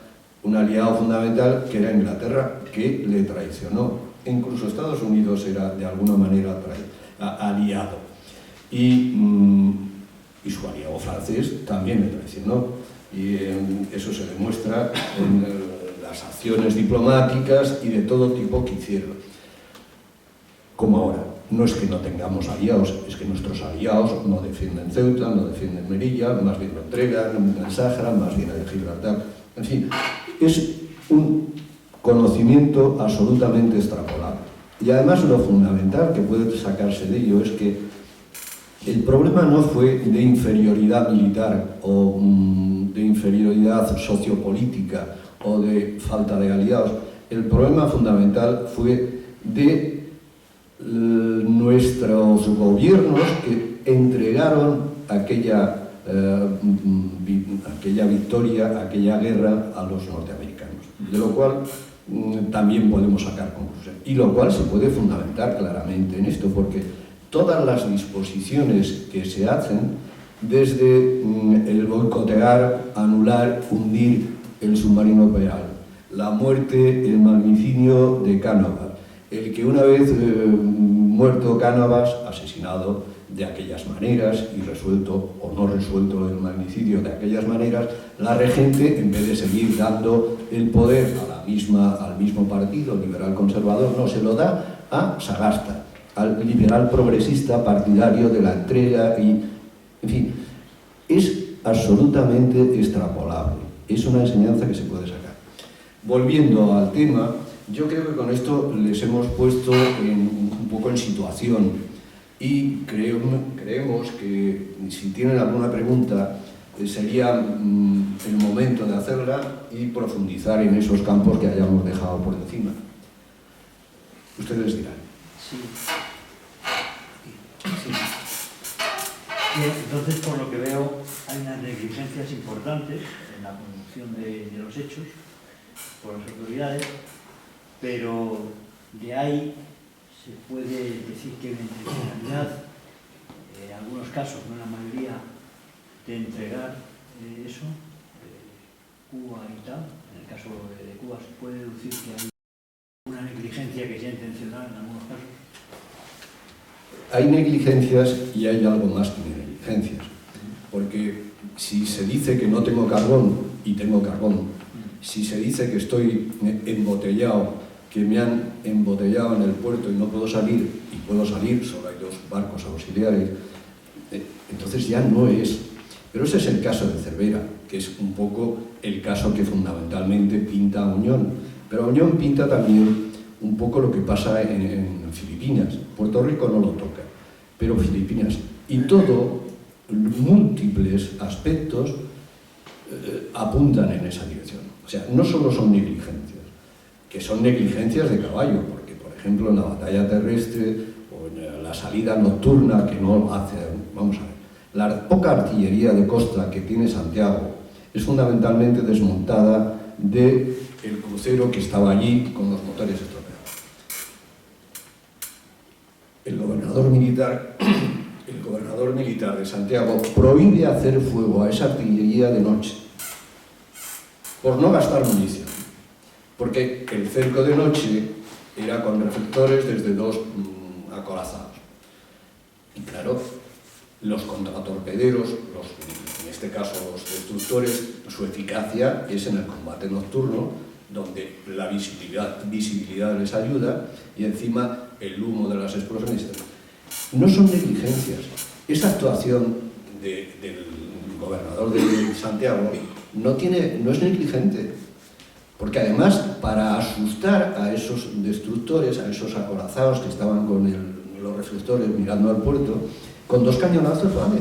un aliado fundamental, que era Inglaterra, que le traicionó. Incluso Estados Unidos era, de alguna manera, aliado. Y su aliado francés también le traicionó. Y eso se demuestra en las acciones diplomáticas y de todo tipo que hicieron. Como ahora. No es que no tengamos aliados, es que nuestros aliados no defienden Ceuta, no defienden Melilla, más bien lo entregan en el Sáhara, más bien en Gibraltar. En fin, es un conocimiento absolutamente extrapolable. Y además lo fundamental que puede sacarse de ello es que el problema no fue de inferioridad militar o de inferioridad sociopolítica o de falta de aliados. El problema fundamental fue de nuestros gobiernos que entregaron aquella victoria, aquella guerra a los norteamericanos, de lo cual también podemos sacar conclusiones, y lo cual se puede fundamentar claramente en esto, porque todas las disposiciones que se hacen, desde el boicotear, anular, hundir el submarino Peral, la muerte, el magnicidio de Cánovas, el que una vez muerto Cánovas, asesinado de aquellas maneras y resuelto o no resuelto el magnicidio de aquellas maneras, la regente, en vez de seguir dando el poder al mismo partido liberal conservador, no, se lo da a Sagasta, al liberal progresista partidario de la entrega y, en fin, es absolutamente extrapolable, es una enseñanza que se puede sacar. Volviendo al tema, yo creo que con esto les hemos puesto un poco en situación y creemos que si tienen alguna pregunta sería el momento de hacerla y profundizar en esos campos que hayamos dejado por encima. Ustedes dirán. Sí. Entonces, por lo que veo, hay unas negligencias importantes en la conducción de los hechos por las autoridades, pero de ahí se puede decir que hay una intencionalidad, en algunos casos, no en la mayoría, de entregar eso, Cuba y tal. En el caso de Cuba se puede deducir que hay una negligencia que sea intencional en algunos casos. Hay negligencias y hay algo más que negligencias, porque si se dice que no tengo carbón y tengo carbón, si se dice que estoy embotellado, que me han embotellado en el puerto y no puedo salir, y puedo salir, solo hay 2 barcos auxiliares, entonces ya no es. Pero ese es el caso de Cervera, que es un poco el caso que fundamentalmente pinta a Oñón. Pero Oñón pinta también un poco lo que pasa en Filipinas. Puerto Rico no lo toca, pero Filipinas. Y todo, múltiples aspectos apuntan en esa dirección. O sea, no solo son negligencias, que son negligencias de caballo, porque, por ejemplo, en la batalla terrestre o en la salida nocturna que no hace... Vamos a ver, la poca artillería de costa que tiene Santiago es fundamentalmente desmontada del crucero que estaba allí con los motores estropeados. El gobernador militar de Santiago prohíbe hacer fuego a esa artillería de noche por no gastar munición, porque el cerco de noche era con reflectores desde 2 acorazados. Y claro, los contratorpederos, en este caso los destructores, su eficacia es en el combate nocturno, donde la visibilidad les ayuda y encima el humo de las explosiones. No son negligencias. Esa actuación del gobernador de Santiago no es negligente, porque además para asustar a esos destructores, a esos acorazados que estaban con los reflectores mirando al puerto, con 2 cañonazos vale.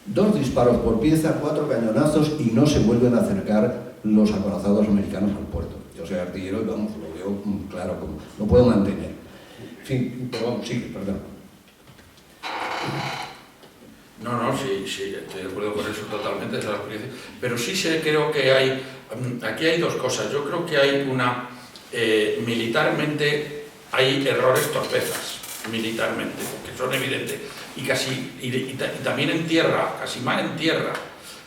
2 disparos por pieza, 4 cañonazos y no se vuelven a acercar los acorazados americanos al puerto. Yo soy artillero y vamos, lo veo claro, lo puedo mantener. En fin, pero vamos, sigue, perdón. No, sí, estoy de acuerdo con eso totalmente, esa experiencia. Pero sí creo que hay, aquí hay 2 cosas. Yo creo que hay militarmente hay errores, torpezas, militarmente, que son evidentes. Y también en tierra, casi más en tierra.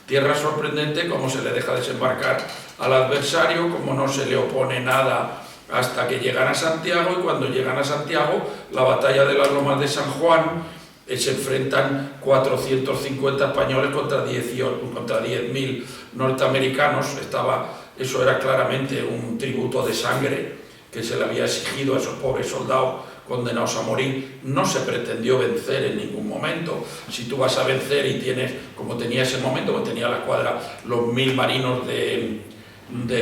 Tierra sorprendente, cómo se le deja desembarcar al adversario, cómo no se le opone nada hasta que llegan a Santiago, y cuando llegan a Santiago, la batalla de las Lomas de San Juan, se enfrentan 450 españoles contra 10.000 norteamericanos. Eso era claramente un tributo de sangre que se le había exigido a esos pobres soldados condenados a morir. No se pretendió vencer en ningún momento. Si tú vas a vencer y tienes, como tenía ese momento, que tenía la escuadra los 1000 marinos de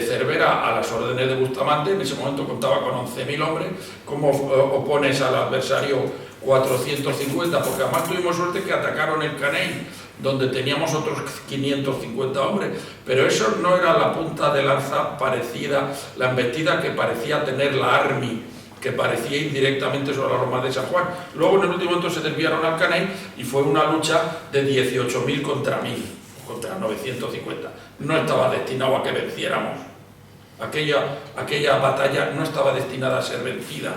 Cervera a las órdenes de Bustamante, en ese momento contaba con 11.000 hombres, ¿cómo opones al adversario 450? Porque además tuvimos suerte que atacaron el Caney, donde teníamos otros 550 hombres, pero eso no era la punta de lanza parecida, la embestida que parecía tener la Army, que parecía ir directamente sobre las Lomas de San Juan. Luego en el último momento se desviaron al Caney y fue una lucha de 18.000 contra 1.000, contra 950. No estaba destinado a que venciéramos. Aquella batalla no estaba destinada a ser vencida,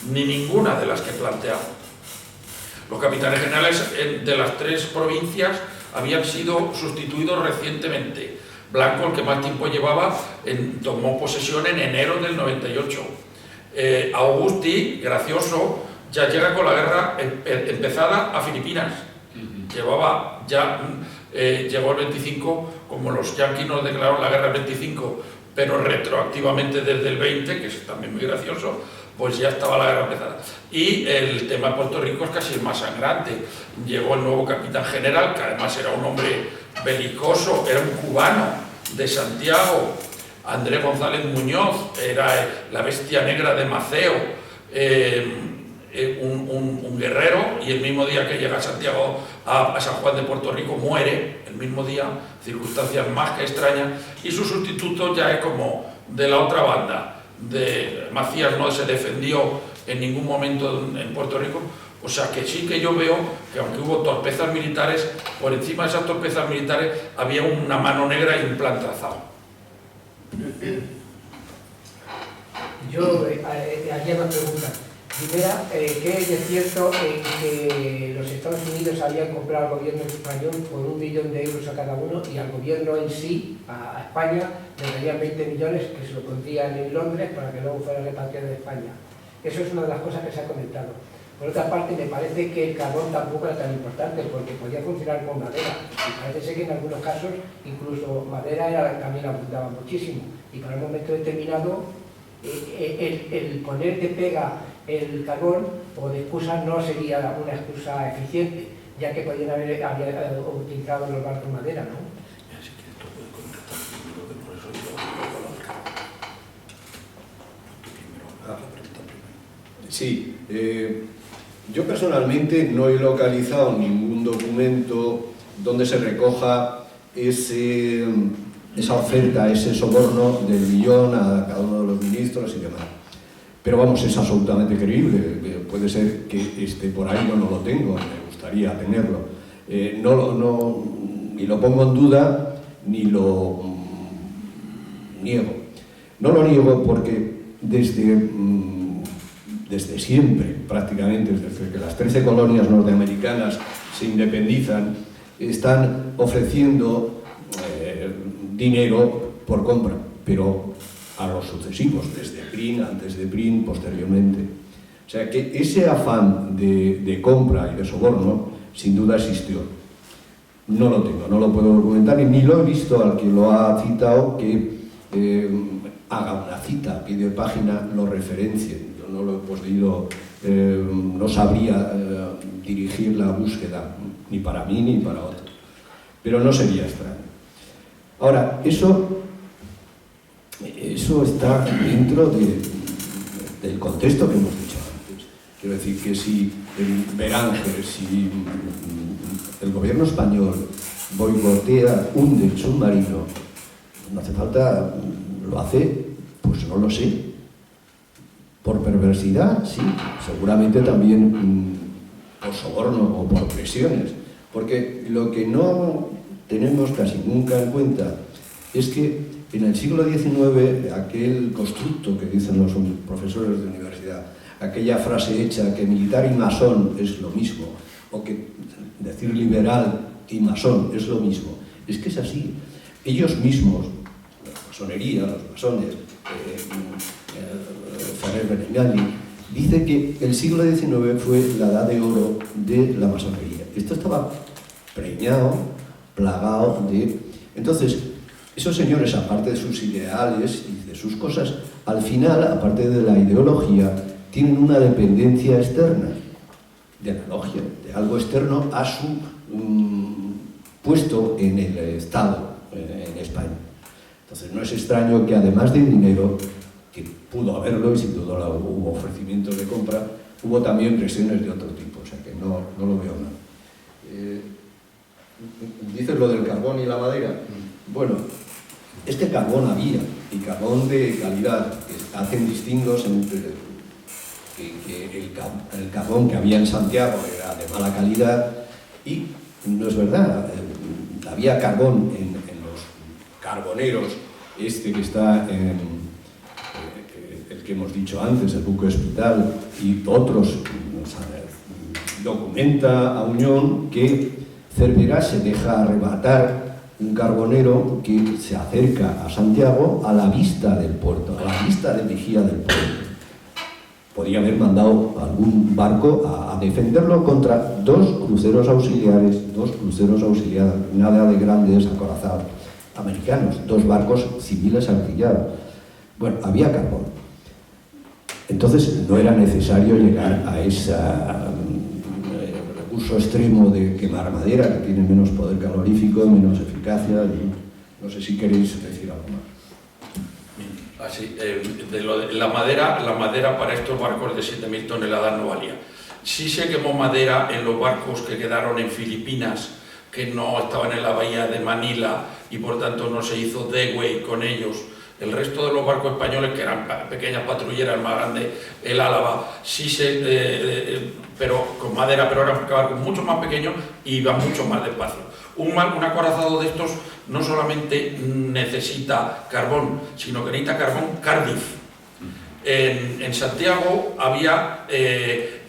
ni ninguna de las que planteamos. Los capitanes generales de las 3 provincias habían sido sustituidos recientemente. Blanco, el que más tiempo llevaba, tomó posesión en enero del 98. Augusti, gracioso, ya llega con la guerra empezada a Filipinas. Llegó el 25, como los yanquis nos declararon la guerra el 25, pero retroactivamente desde el 20, que es también muy gracioso, pues ya estaba la guerra empezada. Y el tema de Puerto Rico es casi el más sangrante. Llegó el nuevo capitán general, que además era un hombre belicoso, era un cubano de Santiago, Andrés González Muñoz, era la bestia negra de Maceo, un guerrero, y el mismo día que llega a Santiago, a San Juan de Puerto Rico, muere, el mismo día, circunstancias más que extrañas, y su sustituto ya es como de la otra banda. Macías no se defendió en ningún momento en Puerto Rico, o sea que sí que yo veo que aunque hubo torpezas militares, por encima de esas torpezas militares había una mano negra y un plan trazado. Yo haría una pregunta. Primera, ¿qué hay de cierto en que los Estados Unidos habían comprado al gobierno español por 1 millón de euros a cada uno y al gobierno en sí, a España, le darían 20 millones que se lo pondrían en Londres para que luego fuera repatriado de España? Eso es una de las cosas que se ha comentado. Por otra parte, me parece que el carbón tampoco era tan importante porque podía funcionar con madera. Y parece ser que en algunos casos incluso madera también abundaba muchísimo. Y para un momento determinado, el poner de pega el carbón o de excusa no sería una excusa eficiente, ya que podían haber utilizado los barcos madera, ¿no? Sí, yo personalmente no he localizado ningún documento donde se recoja esa oferta, ese soborno del millón a cada uno de los ministros y demás. Pero vamos, es absolutamente creíble. Puede ser que esté por ahí, yo no lo tengo, me gustaría tenerlo. Ni lo pongo en duda, ni lo niego. No lo niego porque desde siempre, prácticamente, desde que las 13 colonias norteamericanas se independizan, están ofreciendo dinero por compra, pero a los sucesivos, desde Prin, antes de Prin, posteriormente. O sea que ese afán de compra y de soborno, sin duda existió. No lo tengo, no lo puedo documentar, ni lo he visto al que lo ha citado que haga una cita, a pie de página, lo referencie. Yo no lo he podido, no sabría dirigir la búsqueda, ni para mí ni para otro. Pero no sería extraño. Ahora, eso está dentro del contexto que hemos dicho antes. Quiero decir que si si el gobierno español boicotea, hunde el submarino, no hace falta, lo hace, pues no lo sé. Por perversidad, sí, seguramente también por soborno o por presiones. Porque lo que no tenemos casi nunca en cuenta es que en el siglo XIX, aquel constructo que dicen los profesores de universidad, aquella frase hecha que militar y masón es lo mismo, o que decir liberal y masón es lo mismo, es que es así. Ellos mismos, la masonería, los masones, Ferrer Benengeli, dice que el siglo XIX fue la edad de oro de la masonería. Esto estaba preñado, plagado de... Entonces, esos señores, aparte de sus ideales y de sus cosas, al final, aparte de la ideología, tienen una dependencia externa, de la logia, de algo externo a su puesto en el Estado, en España. Entonces, no es extraño que además de dinero, que pudo haberlo y sin duda hubo ofrecimientos de compra, hubo también presiones de otro tipo, o sea que no lo veo mal. ¿Dices lo del carbón y la madera? Bueno, este carbón había, y carbón de calidad, que hacen distingos entre que el carbón que había en Santiago era de mala calidad, y no es verdad, había carbón en los carboneros, que está en el que hemos dicho antes, el buque hospital, y otros, documenta a Auñón que Cervera se deja arrebatar un carbonero que se acerca a Santiago a la vista del puerto, a la vista de vigía del puerto. Podía haber mandado algún barco a defenderlo contra dos cruceros auxiliares, nada de grandes acorazados americanos, dos barcos civiles artillados. Bueno, había carbón. Entonces no era necesario llegar a ese recurso extremo de quemar madera, que tiene menos poder calorífico, menos eficacia. No sé si queréis decir algo más. Así, la madera para estos barcos de 7.000 toneladas no valía. Sí se quemó madera en los barcos que quedaron en Filipinas, que no estaban en la bahía de Manila y por tanto no se hizo degüey con ellos. El resto de los barcos españoles, que eran pequeñas patrulleras, más grande el Álava, sí pero con madera, pero eran barcos mucho más pequeños y iban mucho más despacio. Un acorazado de estos no solamente necesita carbón, sino que necesita carbón Cardiff. En Santiago había,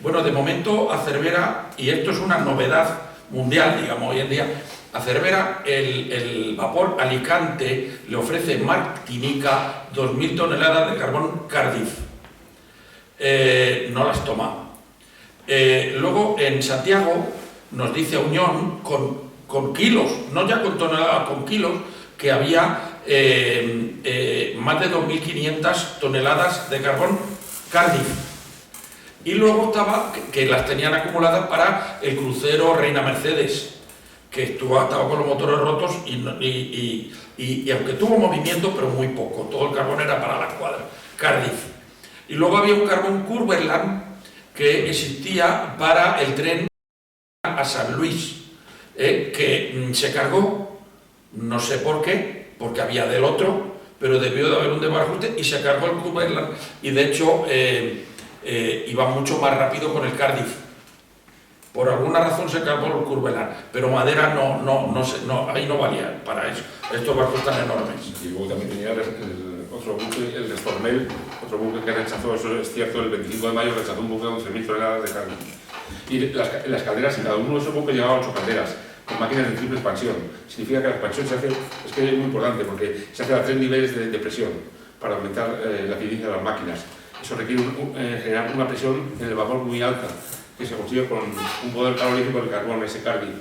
bueno, de momento a Cervera, y esto es una novedad mundial, digamos, hoy en día, a Cervera el vapor Alicante le ofrece Martinica 2.000 toneladas de carbón Cardiff. No las toma. Luego en Santiago nos dice Unión con kilos, no ya con toneladas, con kilos, que había más de 2.500 toneladas de carbón Cardiff. Y luego estaba, que las tenían acumuladas para el crucero Reina Mercedes, que estaba con los motores rotos y aunque tuvo movimiento, pero muy poco, todo el carbón era para la escuadra, Cardiff. Y luego había un carbón Cumberland que existía para el tren a San Luis, que se cargó, no sé por qué, porque había del otro, pero debió de haber un desbarajuste y se cargó el Cumberland y de hecho iba mucho más rápido con el Cardiff. Por alguna razón se cargó el Cumberland, pero madera ahí no valía para eso. Estos barcos tan enormes. Y luego también tenía otro buque, el de Stormel, otro buque que rechazó, eso es cierto, el 25 de mayo rechazó un buque con 3.000 toneladas de carne. Y las calderas, y cada uno de esos buques llevaba 8 calderas, con máquinas de triple expansión. Significa que la expansión se hace, es que es muy importante, porque se hace a 3 niveles de presión para aumentar la eficiencia de las máquinas. Eso requiere generar una presión en el vapor muy alta, que se consigue con un poder calorífico del carbón, ese Cardiff.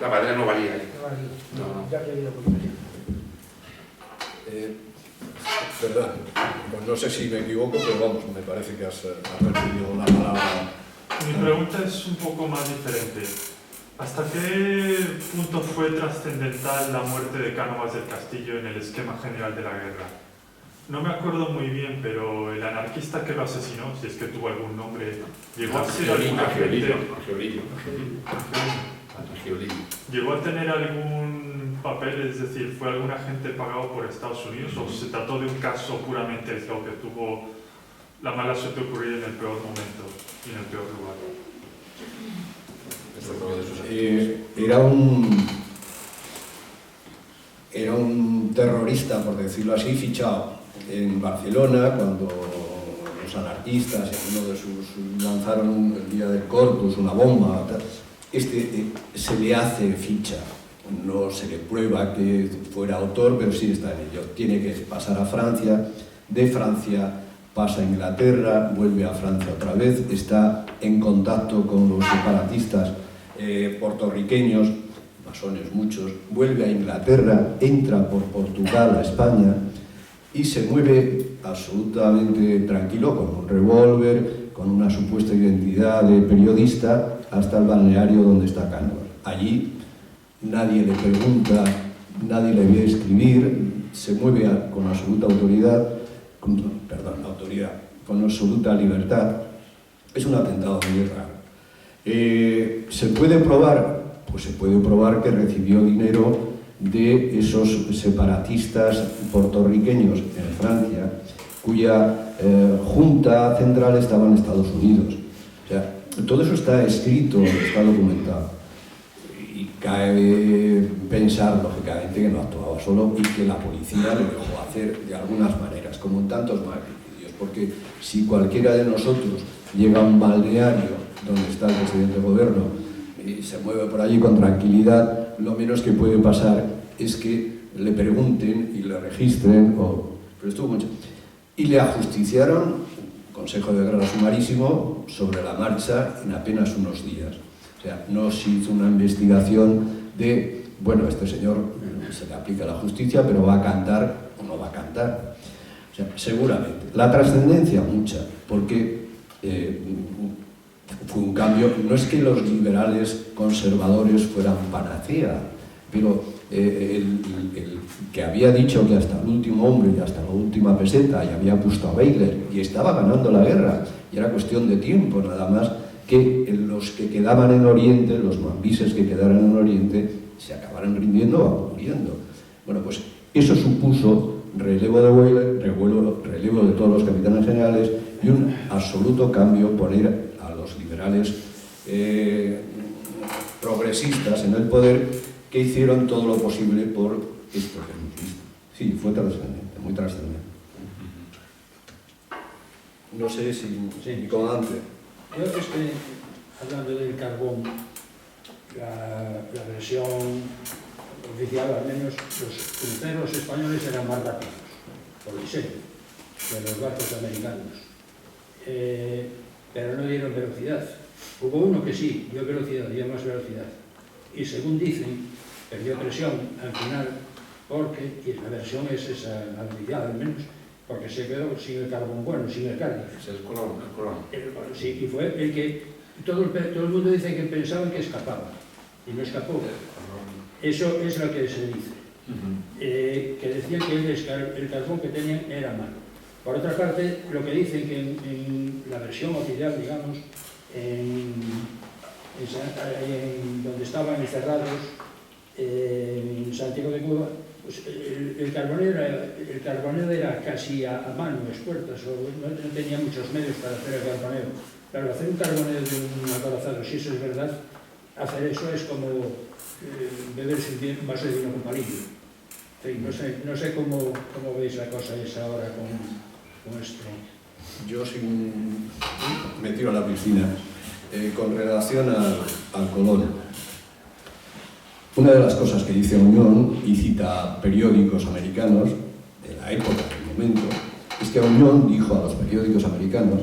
La madera no valía. No. Ya he leído por Perdón, pues no sé si me equivoco, pero vamos, me parece que has recibido la palabra. Mi pregunta es un poco más diferente. ¿Hasta qué punto fue trascendental la muerte de Cánovas del Castillo en el esquema general de la guerra? No me acuerdo muy bien, pero el anarquista que lo asesinó, si es que tuvo algún nombre, llegó a ser alguna gente... ¿Llegó a tener algún papel, es decir, fue algún agente pagado por Estados Unidos o se trató de un caso puramente aislado que tuvo la mala suerte de ocurrir en el peor momento y en el peor lugar? Era un terrorista, por decirlo así, fichado en Barcelona cuando los anarquistas y uno de sus lanzaron el día del Corpus una bomba. Se le hace ficha, no se le prueba que fuera autor, pero sí está en ello. Tiene que pasar a Francia, de Francia pasa a Inglaterra, vuelve a Francia otra vez, está en contacto con los separatistas puertorriqueños, masones muchos, vuelve a Inglaterra, entra por Portugal a España y se mueve absolutamente tranquilo, con un revólver, con una supuesta identidad de periodista, hasta el balneario donde está Cánovas. Allí nadie le pregunta, nadie le ve escribir, se mueve con absoluta autoridad, con absoluta libertad. Es un atentado muy raro. ¿Se puede probar? Pues se puede probar que recibió dinero de esos separatistas puertorriqueños en Francia, cuya junta central estaba en Estados Unidos. O sea, todo eso está escrito, está documentado. Y cabe pensar, lógicamente, que no actuaba solo y que la policía le dejó hacer de algunas maneras, como en tantos magnicidios. Porque si cualquiera de nosotros llega a un balneario donde está el presidente del gobierno y se mueve por allí con tranquilidad, lo menos que puede pasar es que le pregunten y le registren, pero estuvo mucho. Y le ajusticiaron, Consejo de Guerra sumarísimo, sobre la marcha en apenas unos días. O sea, no se hizo una investigación de, bueno, este señor se le aplica la justicia, pero va a cantar o no va a cantar. O sea, seguramente. La trascendencia, mucha. porque fue un cambio. No es que los liberales conservadores fueran panacea, pero el que había dicho que hasta el último hombre y hasta la última peseta, y había puesto a Baylor y estaba ganando la guerra, y era cuestión de tiempo nada más que los que quedaban en Oriente, los mambises que quedaran en Oriente, se acabaran rindiendo o muriendo. Bueno, pues eso supuso relevo de Baylor, relevo de todos los capitanes generales y un absoluto cambio, poner a los liberales progresistas en el poder, que hicieron todo lo posible por esto que hemos visto. Sí, fue trascendente, muy trascendente. No sé si Nicolás. Yo estoy hablando del carbón, la versión oficial, al menos los cruceros españoles eran más rápidos, por diseño, que los barcos americanos, pero no dieron velocidad. Hubo uno que sí, dio velocidad, dio más velocidad, y según dicen, perdió presión al final, porque, y la versión es esa, la oficial al menos, porque se quedó sin el carbón bueno, sin el Cádiz. Es el Colón. Sí, y fue el que todo el mundo dice que pensaban que escapaba, y no escapó. Eso es lo que se dice. Que decían que el carbón que tenían era malo. Por otra parte, lo que dicen que en la versión oficial, digamos, donde estaban encerrados, en Santiago de Cuba, pues el carbonero era casi a mano, expuertas, no tenía muchos medios para hacer el carbonero. Claro, hacer un carbonero de un acorazado, si eso es verdad, hacer eso es como beberse un vaso de vino con palillo. No sé cómo veis la cosa esa ahora con esto. Yo me tiro a la piscina. Con relación al Colón, una de las cosas que dice Auñón, y cita periódicos americanos de la época, del momento, es que Auñón dijo a los periódicos americanos,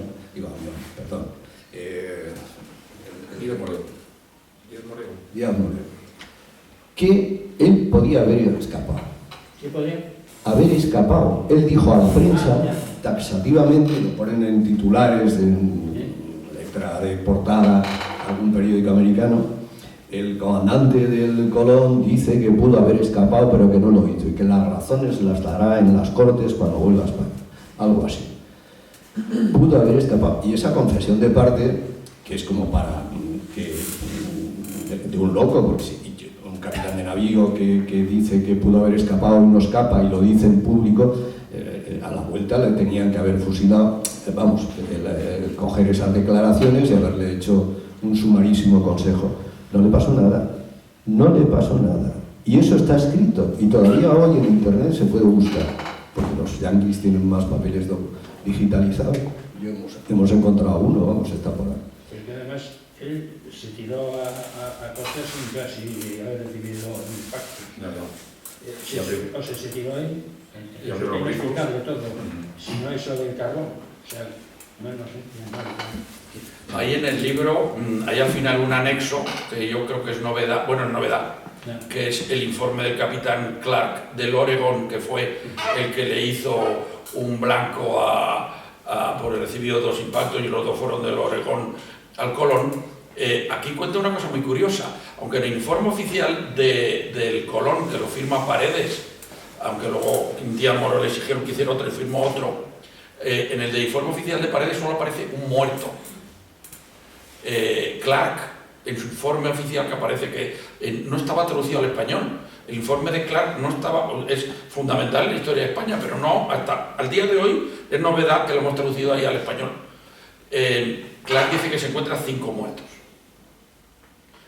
Díaz Moreno, que él podía haber escapado. ¿Sí podía? Haber escapado. Él dijo a la prensa, taxativamente, lo ponen en titulares, en letra de portada, algún periódico americano, el comandante del Colón dice que pudo haber escapado pero que no lo hizo y que las razones las dará en las Cortes cuando vuelva a España. Algo así. Pudo haber escapado. Y esa confesión de parte, que es como para de un loco, porque si un capitán de navío que dice que pudo haber escapado y no escapa y lo dice en público, a la vuelta le tenían que haber fusilado, coger esas declaraciones y haberle hecho un sumarísimo consejo. No le pasó nada, no le pasó nada. Y eso está escrito, y todavía hoy en internet se puede buscar, porque los yanquis tienen más papeles digitalizados. Hemos encontrado uno, vamos, está por ahí. Porque además él se tiró a costas sin casi haber recibido un impacto. O sea, se tiró en explicarlo todo, si no eso del carbón. O sea, no sé. Ahí en el libro hay al final un anexo que yo creo que es novedad, que es el informe del capitán Clark del Oregon, que fue el que le hizo un blanco por recibido 2 impactos y los 2 fueron del Oregon al Colón. Aquí cuenta una cosa muy curiosa, aunque en el informe oficial del Colón, que lo firma Paredes, aunque luego Díaz Moreno le exigieron que hiciera otro y firmó otro, en el de informe oficial de Paredes solo aparece un muerto. Clark, en su informe oficial, que aparece que no estaba traducido al español, el informe de Clark no estaba, es fundamental en la historia de España, pero no, hasta al día de hoy es novedad que lo hemos traducido ahí al español. Clark dice que se encuentran 5 muertos.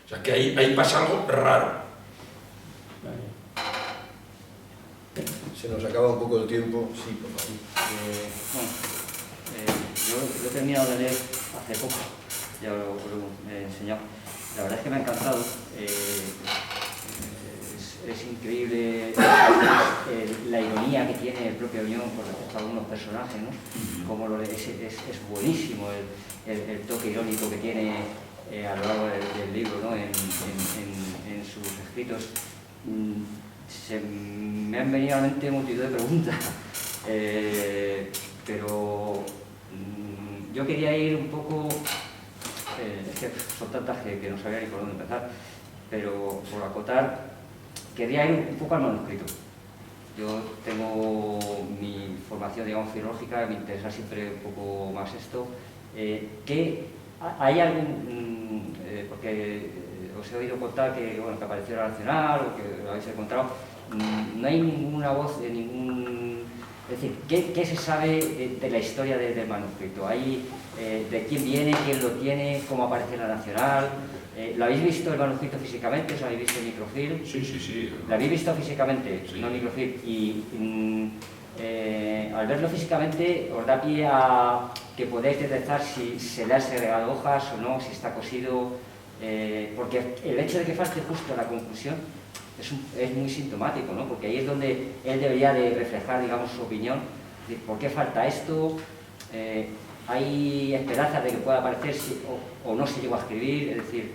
O sea que ahí pasa algo raro. Se nos acaba un poco el tiempo. Sí, por favor. Yo lo he terminado de leer hace poco, ya lo he enseñado. La verdad es que me ha encantado. Es increíble la ironía que tiene el propio Auñón con respecto a algunos personajes, ¿no? Como es buenísimo el toque irónico que tiene a lo largo del libro, ¿no? en sus escritos. Me han venido a la mente multitud de preguntas, pero yo quería ir un poco, es que son tantas que no sabía ni por dónde empezar, pero por acotar, quería ir un poco al manuscrito. Yo tengo mi formación, digamos, filológica, me interesa siempre un poco más esto. ¿Hay algún, porque os he oído contar que, bueno, que apareció la Nacional o que lo habéis encontrado, no hay ninguna voz de ningún... Es decir, ¿qué se sabe de la historia del manuscrito? ¿De quién viene, quién lo tiene, cómo aparece la Nacional? ¿Lo habéis visto el manuscrito físicamente? ¿Os habéis visto en microfilm? Sí. ¿Lo habéis visto físicamente? Sí. No en microfilm. Y al verlo físicamente os da pie a que podáis detectar si se le han segregado hojas o no, si está cosido, porque el hecho de que falte justo la conclusión es muy sintomático, ¿no? Porque ahí es donde él debería de reflejar, digamos, su opinión, de por qué falta esto, hay esperanzas de que pueda aparecer o no se llegó a escribir, es decir,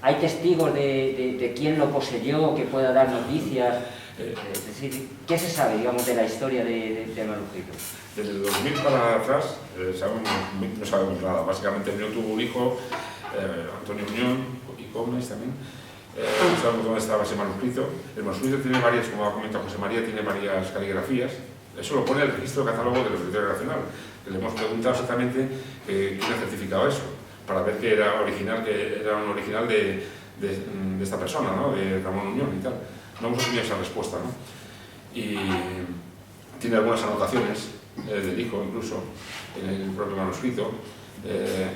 hay testigos de quién lo poseyó, que pueda dar noticias, es decir, ¿qué se sabe, digamos, de la historia del manuscrito? Desde el 2000 para atrás no sabemos nada. Básicamente Unión tuvo un hijo, Antonio Unión y Gómez también. No sabemos dónde estaba ese manuscrito. El manuscrito tiene varias, como ha comentado José María, tiene varias caligrafías. Eso lo pone el registro catálogo del Biblioteca Nacional. Le hemos preguntado exactamente quién ha certificado eso, para ver que era original, que era un original de esta persona, ¿no? De Ramón Unión y tal. No hemos obtenido esa respuesta, ¿no? Y tiene algunas anotaciones del hijo, incluso, en el propio manuscrito.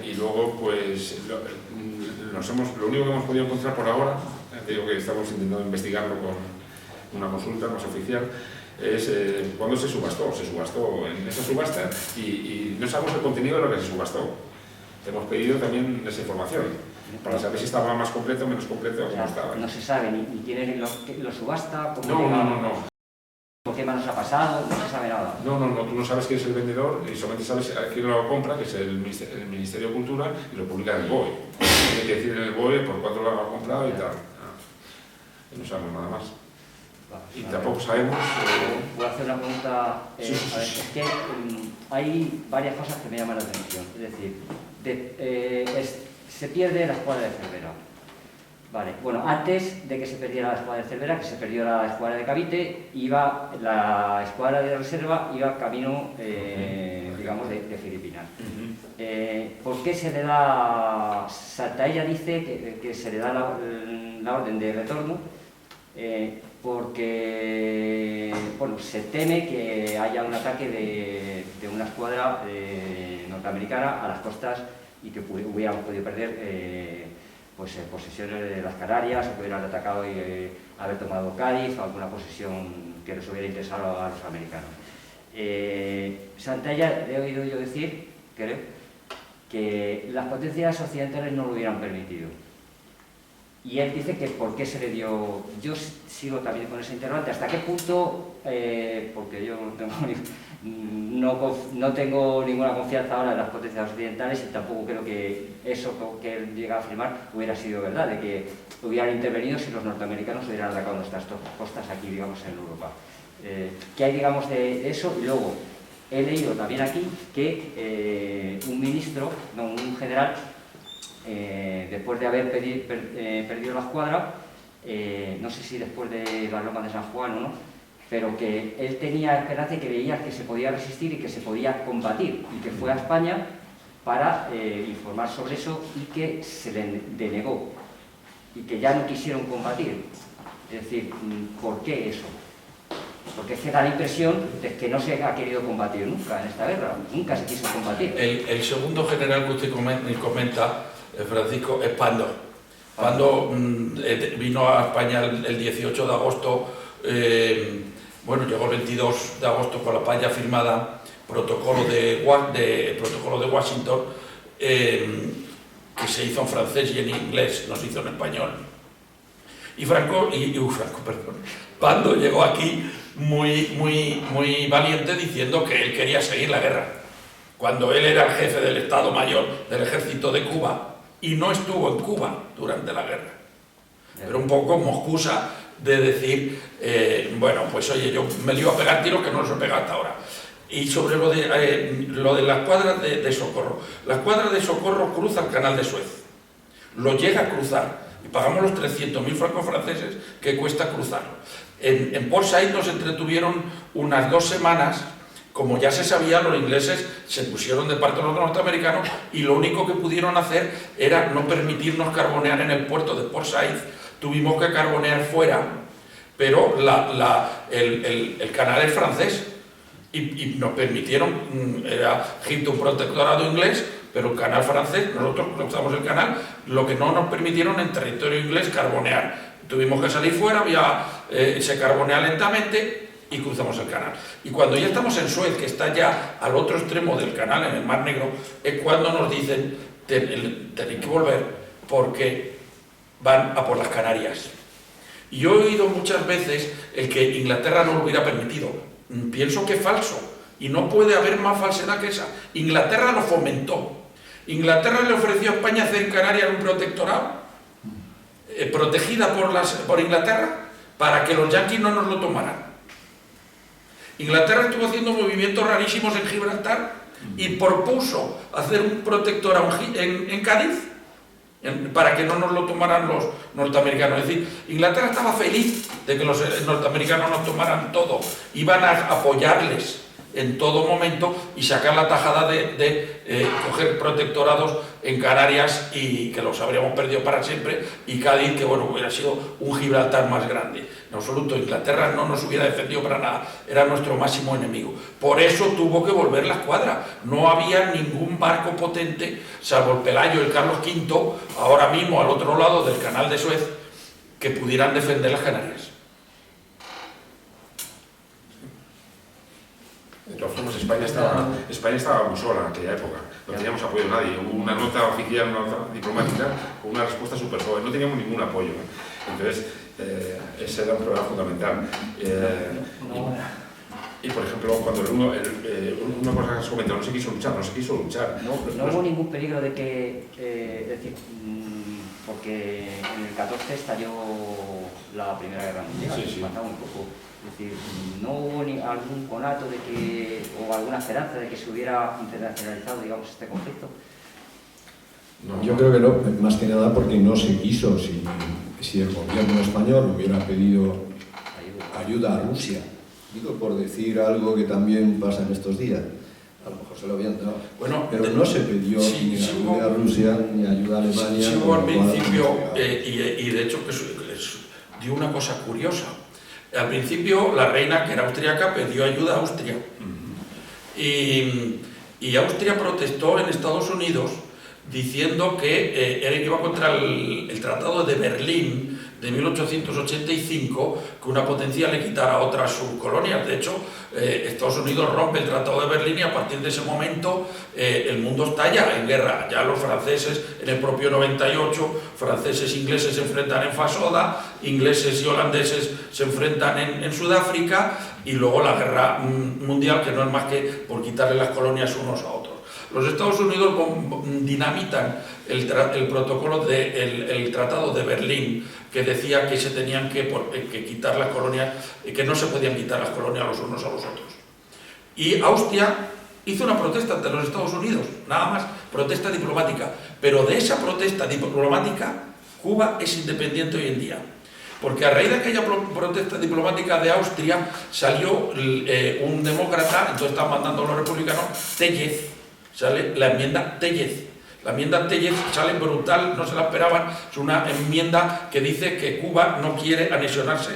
Y luego, pues, lo único que hemos podido encontrar por ahora, digo que estamos intentando investigarlo con una consulta más oficial, es cuando se subastó en esa subasta y no sabemos el contenido de lo que se subastó. Hemos pedido también esa información para saber si estaba más completo o menos completo o cómo estaba. No se sabe ni quién lo subasta, No. ¿Por qué manos ha pasado? No se sabe nada. No, tú no sabes quién es el vendedor y solamente sabes quién lo compra, que es el Ministerio de Cultura, y lo publica en el BOE. Tiene que decir en el BOE por cuánto lo ha comprado y tal. No sabemos nada más. Y tampoco sabemos... Voy a hacer una pregunta. Sí. A ver, es que hay varias cosas que me llaman la atención. Es decir, se pierde la escuadra de Cervera. Vale, bueno, antes de que se perdiera la escuadra de Cervera, que se perdió la escuadra de Cavite, la escuadra de reserva iba camino, digamos, de Filipinas. ¿Por qué se le da... Santaella dice que se le da la orden de retorno? Porque, bueno, se teme que haya un ataque de una escuadra norteamericana a las costas y que hubiéramos podido perder posesiones de las Canarias, o que hubieran atacado y haber tomado Cádiz, o alguna posesión que les hubiera interesado a los americanos. Santaella, he oído yo decir, creo, que las potencias occidentales no lo hubieran permitido. Y él dice que por qué se le dio... Yo sigo también con ese interrogante, ¿hasta qué punto? Porque yo no tengo ninguna confianza ahora en las potencias occidentales y tampoco creo que eso que él llega a afirmar hubiera sido verdad, de que hubieran intervenido si los norteamericanos hubieran atacado nuestras costas aquí, digamos, en Europa. ¿Qué hay, digamos, de eso? Y luego, he leído también aquí que un general, después de haber perdido la escuadra, no sé si después de las lomas de San Juan o no, pero que él tenía esperanza y que veía que se podía resistir y que se podía combatir, y que fue a España para informar sobre eso y que se le denegó y que ya no quisieron combatir. Es decir, ¿por qué eso? Porque es que da la impresión de que no se ha querido combatir nunca en esta guerra, nunca se quiso combatir. El segundo general que usted comenta, Francisco, es Pando. Pando vino a España el 18 de agosto, llegó el 22 de agosto con la España firmada, protocolo de Washington, que se hizo en francés y en inglés, no se hizo en español. Y Pando llegó aquí muy valiente, diciendo que él quería seguir la guerra, cuando él era el jefe del Estado Mayor del Ejército de Cuba y no estuvo en Cuba durante la guerra. Pero un poco como excusa de decir, pues oye, yo me lío a pegar tiros que no los he pegado hasta ahora. Y sobre lo de las cuadras de socorro. Las cuadras de socorro cruzan el canal de Suez. Lo llega a cruzar y pagamos los 300.000 francos franceses que cuesta cruzarlo. En Port Said nos entretuvieron unas 2 semanas. Como ya se sabía, los ingleses se pusieron de parte de los norteamericanos y lo único que pudieron hacer era no permitirnos carbonear en el puerto de Port Said. Tuvimos que carbonear fuera, pero el canal es francés y nos permitieron, era Egipto un protectorado inglés, pero el canal francés, nosotros cruzamos el canal, lo que no nos permitieron en territorio inglés carbonear. Tuvimos que salir fuera, se carbonea lentamente y cruzamos el canal. Y cuando ya estamos en Suez, que está ya al otro extremo del canal, en el Mar Negro, es cuando nos dicen tenéis que volver porque van a por las Canarias. Y yo he oído muchas veces el que Inglaterra no lo hubiera permitido. Pienso que es falso y no puede haber más falsedad que esa. Inglaterra lo fomentó. Inglaterra le ofreció a España hacer en Canarias un protectorado protegida por Inglaterra para que los yanquis no nos lo tomaran. Inglaterra estuvo haciendo movimientos rarísimos en Gibraltar y propuso hacer un protectorado en Cádiz para que no nos lo tomaran los norteamericanos. Es decir, Inglaterra estaba feliz de que los norteamericanos nos tomaran todo. Iban a apoyarles en todo momento y sacar la tajada de coger protectorados en Canarias y que los habríamos perdido para siempre, y Cádiz, que bueno, hubiera sido un Gibraltar más grande. En absoluto, Inglaterra no nos hubiera defendido para nada, era nuestro máximo enemigo. Por eso tuvo que volver la escuadra. No había ningún barco potente, salvo el Pelayo y el Carlos V, ahora mismo al otro lado del canal de Suez, que pudieran defender las Canarias. De todas formas, España estaba muy sola en aquella época, no teníamos apoyo de nadie. Hubo una nota oficial, una nota diplomática, con una respuesta súper joven, no teníamos ningún apoyo. Entonces, ese era un problema fundamental. Y por ejemplo, cuando una cosa que has comentado, no se quiso luchar. No hubo ningún peligro de que, es decir, porque en el 14 estalló la Primera Guerra Mundial, sí. Faltaba un poco. Es decir, no hubo ni algún conato de que, o alguna esperanza de que se hubiera internacionalizado, digamos, este conflicto. No, yo creo que no, más que nada porque no se quiso. Si el gobierno español hubiera pedido ayuda a Rusia, digo por decir algo que también pasa en estos días, a lo mejor se lo habían dado. Bueno, pero no se pidió ni ayuda a Rusia ni ayuda a Alemania. Sí hubo al principio, y de hecho dio una cosa curiosa. Al principio la reina, que era austriaca, pidió ayuda a Austria. Y Austria protestó en Estados Unidos diciendo que iba contra el Tratado de Berlín de 1885, que una potencia le quitara a otras subcolonias. De hecho, Estados Unidos rompe el Tratado de Berlín y a partir de ese momento el mundo está ya en guerra. Ya los franceses, en el propio 98, franceses e ingleses se enfrentan en Fasoda, ingleses y holandeses se enfrentan en Sudáfrica, y luego la guerra mundial, que no es más que por quitarle las colonias unos a otros. Los Estados Unidos dinamitan el protocolo del Tratado de Berlín, que decía que se tenían que quitar las colonias, que no se podían quitar las colonias los unos a los otros. Y Austria hizo una protesta ante los Estados Unidos, nada más, protesta diplomática. Pero de esa protesta diplomática, Cuba es independiente hoy en día. Porque a raíz de aquella protesta diplomática de Austria salió un demócrata, entonces están mandando los republicanos, Tellez. Sale la enmienda Tellez. La enmienda Tellez sale brutal, no se la esperaban. Es una enmienda que dice que Cuba no quiere anexionarse,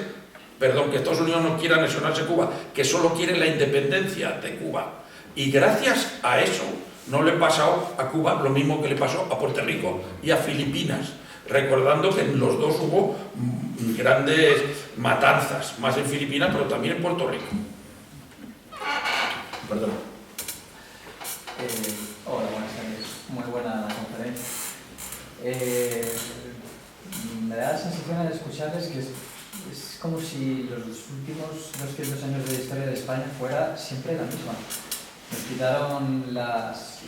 que Estados Unidos no quiere anexionarse Cuba, que solo quiere la independencia de Cuba. Y gracias a eso no le ha pasado a Cuba lo mismo que le pasó a Puerto Rico y a Filipinas, recordando que en los dos hubo grandes matanzas, más en Filipinas, pero también en Puerto Rico. Perdón. Hola, buenas tardes. Muy buena conferencia. Me da la sensación al escucharles que es como si los últimos 200 años de la historia de España fuera siempre la misma. Nos quitaron las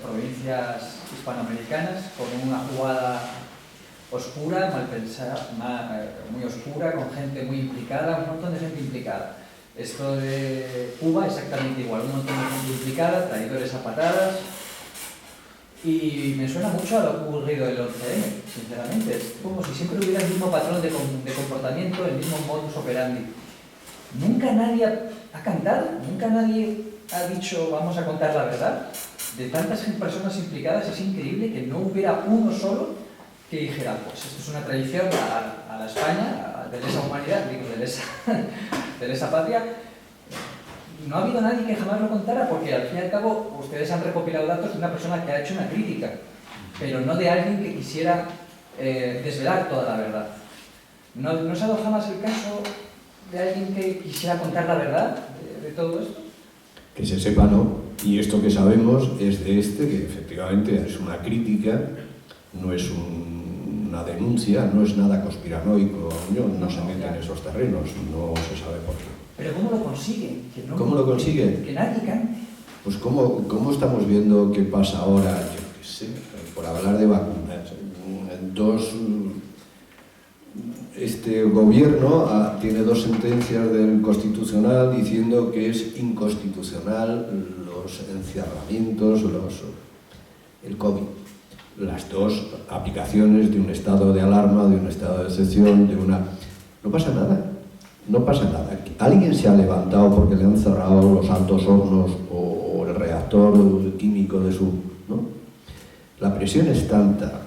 provincias hispanoamericanas con una jugada oscura, mal pensada, muy oscura, con gente muy implicada, un montón de gente implicada. Esto de Cuba exactamente igual, un montón de gente implicada, traidores a patadas, y me suena mucho a lo ocurrido el 11M, sinceramente. Es como si siempre hubiera el mismo patrón de comportamiento, el mismo modus operandi. Nunca nadie ha cantado, nunca nadie ha dicho vamos a contar la verdad. De tantas personas implicadas es increíble que no hubiera uno solo que dijera, pues esto es una traición a la España, de lesa humanidad, digo, de lesa patria. No ha habido nadie que jamás lo contara, porque al fin y al cabo ustedes han recopilado datos de una persona que ha hecho una crítica, pero no de alguien que quisiera desvelar toda la verdad. ¿No se ha dado jamás el caso de alguien que quisiera contar la verdad de todo esto? Que se sepa, no. Y esto que sabemos es de que efectivamente es una crítica, no es una denuncia, no es nada conspiranoico, no se mete en esos terrenos, no se sabe por qué. ¿Pero cómo lo consiguen? ¿Cómo lo consiguen? Que nadie cante. Pues ¿cómo estamos viendo qué pasa ahora? Yo qué sé, por hablar de vacunas. Este gobierno tiene 2 sentencias del Constitucional diciendo que es inconstitucional los encerramientos, el COVID. Las 2 aplicaciones de un estado de alarma, de un estado de excepción, No pasa nada. No pasa nada. ¿Alguien se ha levantado porque le han cerrado los altos hornos o el reactor químico de su...? ¿No? La presión es tanta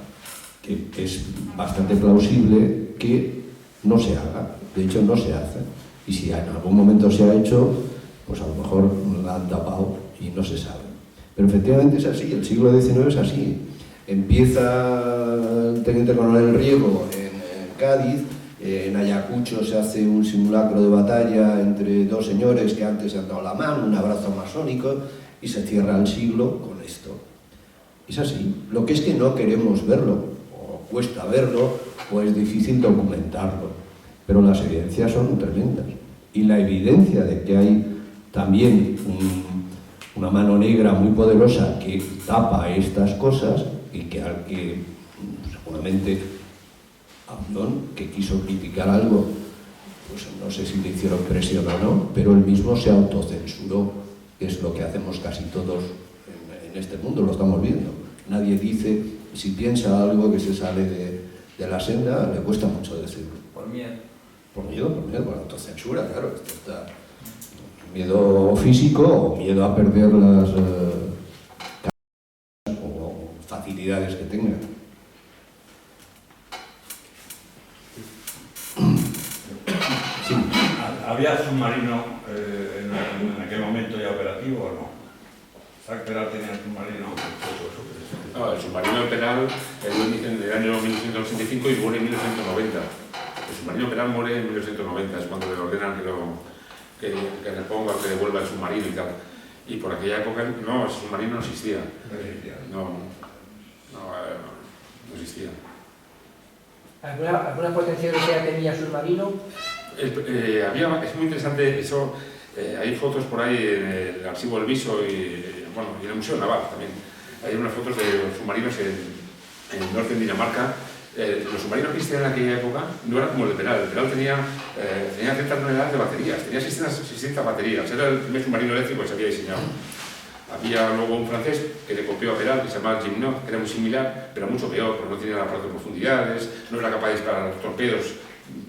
que es bastante plausible que no se haga. De hecho, no se hace. Y si en algún momento se ha hecho, pues a lo mejor la han tapado y no se sabe. Pero efectivamente es así. El siglo XIX es así. Empieza el teniente coronel Riego en Cádiz. En Ayacucho se hace un simulacro de batalla entre 2 señores que antes se han dado la mano, un abrazo masónico, y se cierra el siglo con esto. Es así. Lo que es que no queremos verlo, o cuesta verlo, o es difícil documentarlo. Pero las evidencias son tremendas. Y la evidencia de que hay también una mano negra muy poderosa que tapa estas cosas y que al que seguramente que quiso criticar algo, pues no sé si le hicieron presión o no, pero él mismo se autocensuró, que es lo que hacemos casi todos en este mundo, lo estamos viendo. Nadie dice, si piensa algo que se sale de la senda, le cuesta mucho decirlo. Por miedo. Por la autocensura, claro. Esto está miedo físico o miedo a perder las o facilidades que tenga. ¿Había submarino en aquel momento ya operativo o no? ¿Sac Peral tenía el submarino? No, el submarino Peral en el año 1985 y muere en 1990. El submarino Peral muere en 1990, es cuando le ordenan que reponga, que devuelva el submarino y tal. Y por aquella época, no, el submarino no existía. No existía. ¿Alguna potencia europea tenía submarino? Es muy interesante eso. Hay fotos por ahí en el archivo del Viso y en el Museo Naval también. Hay unas fotos de los submarinos en el norte de Dinamarca. Los submarinos que existían en aquella época no eran como el de Peral. El Peral tenía ciertas toneladas de baterías, tenía 600 baterías. Era el primer submarino eléctrico que se había diseñado. Había luego un francés que le copió a Peral, que se llamaba Gimnot, que era muy similar, pero mucho peor, porque no tenía el aparato de profundidades, no era capaz de disparar torpedos.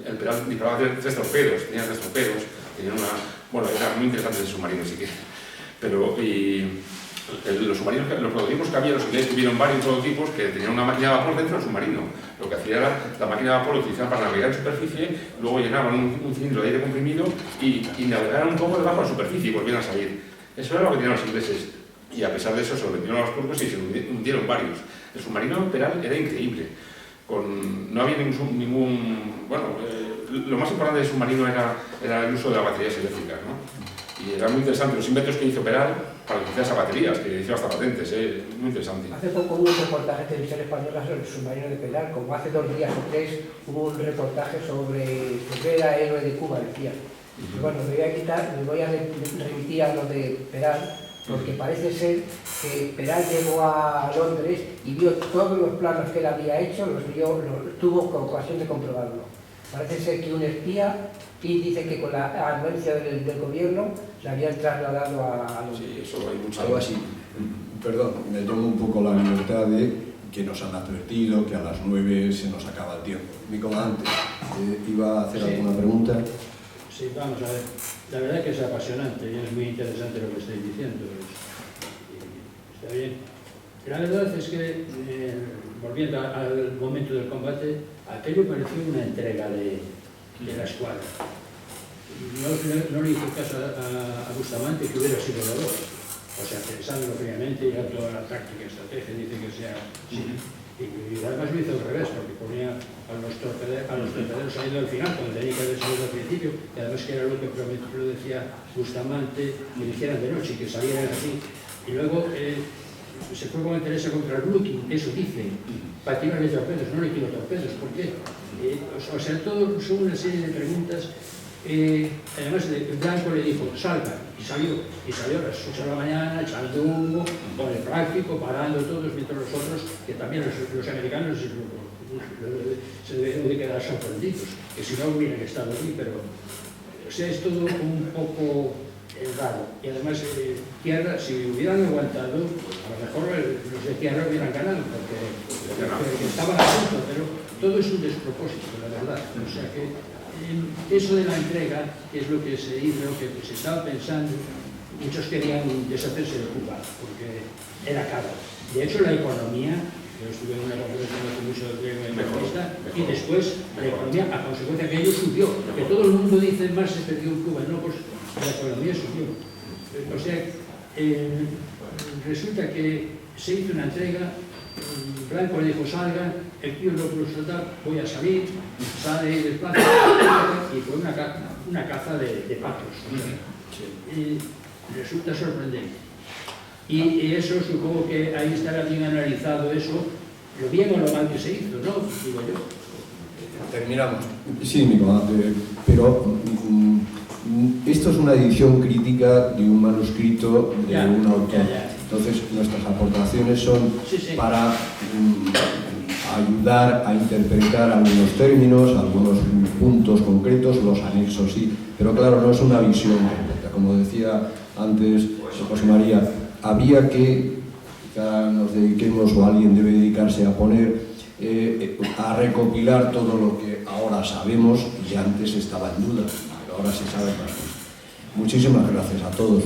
El Peral disparaba 3 torpedos, tenía 3 torpedos, tenía era muy interesante ese submarino, sí que. Pero, los submarinos, los prototipos que había, los ingleses tuvieron varios prototipos que tenían una máquina de vapor dentro del submarino. Lo que hacía era, la máquina de vapor lo utilizaban para navegar en superficie, luego llenaban un cilindro de aire comprimido y navegaban un poco debajo de la superficie y volvían a salir. Eso era lo que tenían los ingleses. Y a pesar de eso, se lo vendieron a los turcos y se hundieron varios. El submarino Peral era increíble. No había ningún lo más importante del submarino era el uso de las baterías eléctricas, ¿no? Y era muy interesante los inventos que hizo Peral para utilizar esas baterías, que hizo hasta patentes, muy interesante. Hace poco hubo un reportaje de televisión española sobre el submarino de Peral, como hace 2 días o 3 hubo un reportaje sobre era héroe de Cuba, decía. Y bueno, me voy a remitir a lo de Peral, porque parece ser que Peral llegó a Londres y vio todos los planos que él había hecho, tuvo ocasión de comprobarlo. Parece ser que un espía, y dice que con la anuencia del gobierno le habían trasladado a los... Sí, eso hay mucho. Algo así. Perdón, me tomo un poco la libertad de que nos han advertido que a las 9 se nos acaba el tiempo. Mi comandante, ¿iba a hacer alguna pregunta? Sí, vamos a ver. La verdad es que es apasionante y es muy interesante lo que estáis diciendo. Está bien. La verdad es que, volviendo al momento del combate, aquello pareció una entrega de la escuadra. No le hizo caso a Bustamante, que hubiera sido de dos. O sea, pensándolo fríamente, ya toda la táctica, estrategia dice que sea así. Y además lo hizo al revés, porque ponía a los torpederos saliendo al final, cuando tenía que haber salido al principio, y además que era lo que prometió, lo decía Bustamante, que lo hicieran de noche, que salieran así. Y luego se fue con interés contra el Brooklyn, eso dice, para tirarle torpedos, no le tiró torpedos, ¿por qué? O sea, todo son una serie de preguntas. Además, Blanco le dijo, salga, y salió a las 8 de la mañana, echando humo, con el práctico, parando todos, mientras los otros, que también los americanos se deben de quedar sorprendidos, que si no hubieran estado allí, pero, o sea, es todo un poco raro. Y además, tierra, si hubieran aguantado, a lo mejor los de tierra hubieran ganado, porque estaban a punto, pero todo es un despropósito, la verdad. O sea que eso de la entrega, que es lo que se hizo, que se estaba pensando, muchos querían deshacerse de Cuba, porque era caro. De hecho, la economía, yo estuve en una conferencia hace mucho de economista, y después la economía, a consecuencia que ello subió, que todo el mundo dice más se perdió en Cuba, no, pues la economía subió. O sea, resulta que se hizo una entrega, Blanco le dijo salgan, el tío no pudo soltar, voy a salir, sale del plazo y fue una caza de patos. Y resulta sorprendente. Y eso supongo que ahí estará bien analizado eso, lo bien o lo mal que se hizo, ¿no? Digo yo. Terminamos. Sí, mi comandante, pero esto es una edición crítica de un manuscrito de un autor. Entonces, nuestras aportaciones son para ayudar a interpretar algunos términos, algunos puntos concretos, los anexos sí, pero claro, no es una visión completa. Como decía antes José María, había que, quizá nos dediquemos o alguien debe dedicarse a poner, a recopilar todo lo que ahora sabemos y antes estaba en duda, pero ahora se sabe más. Muchísimas gracias a todos.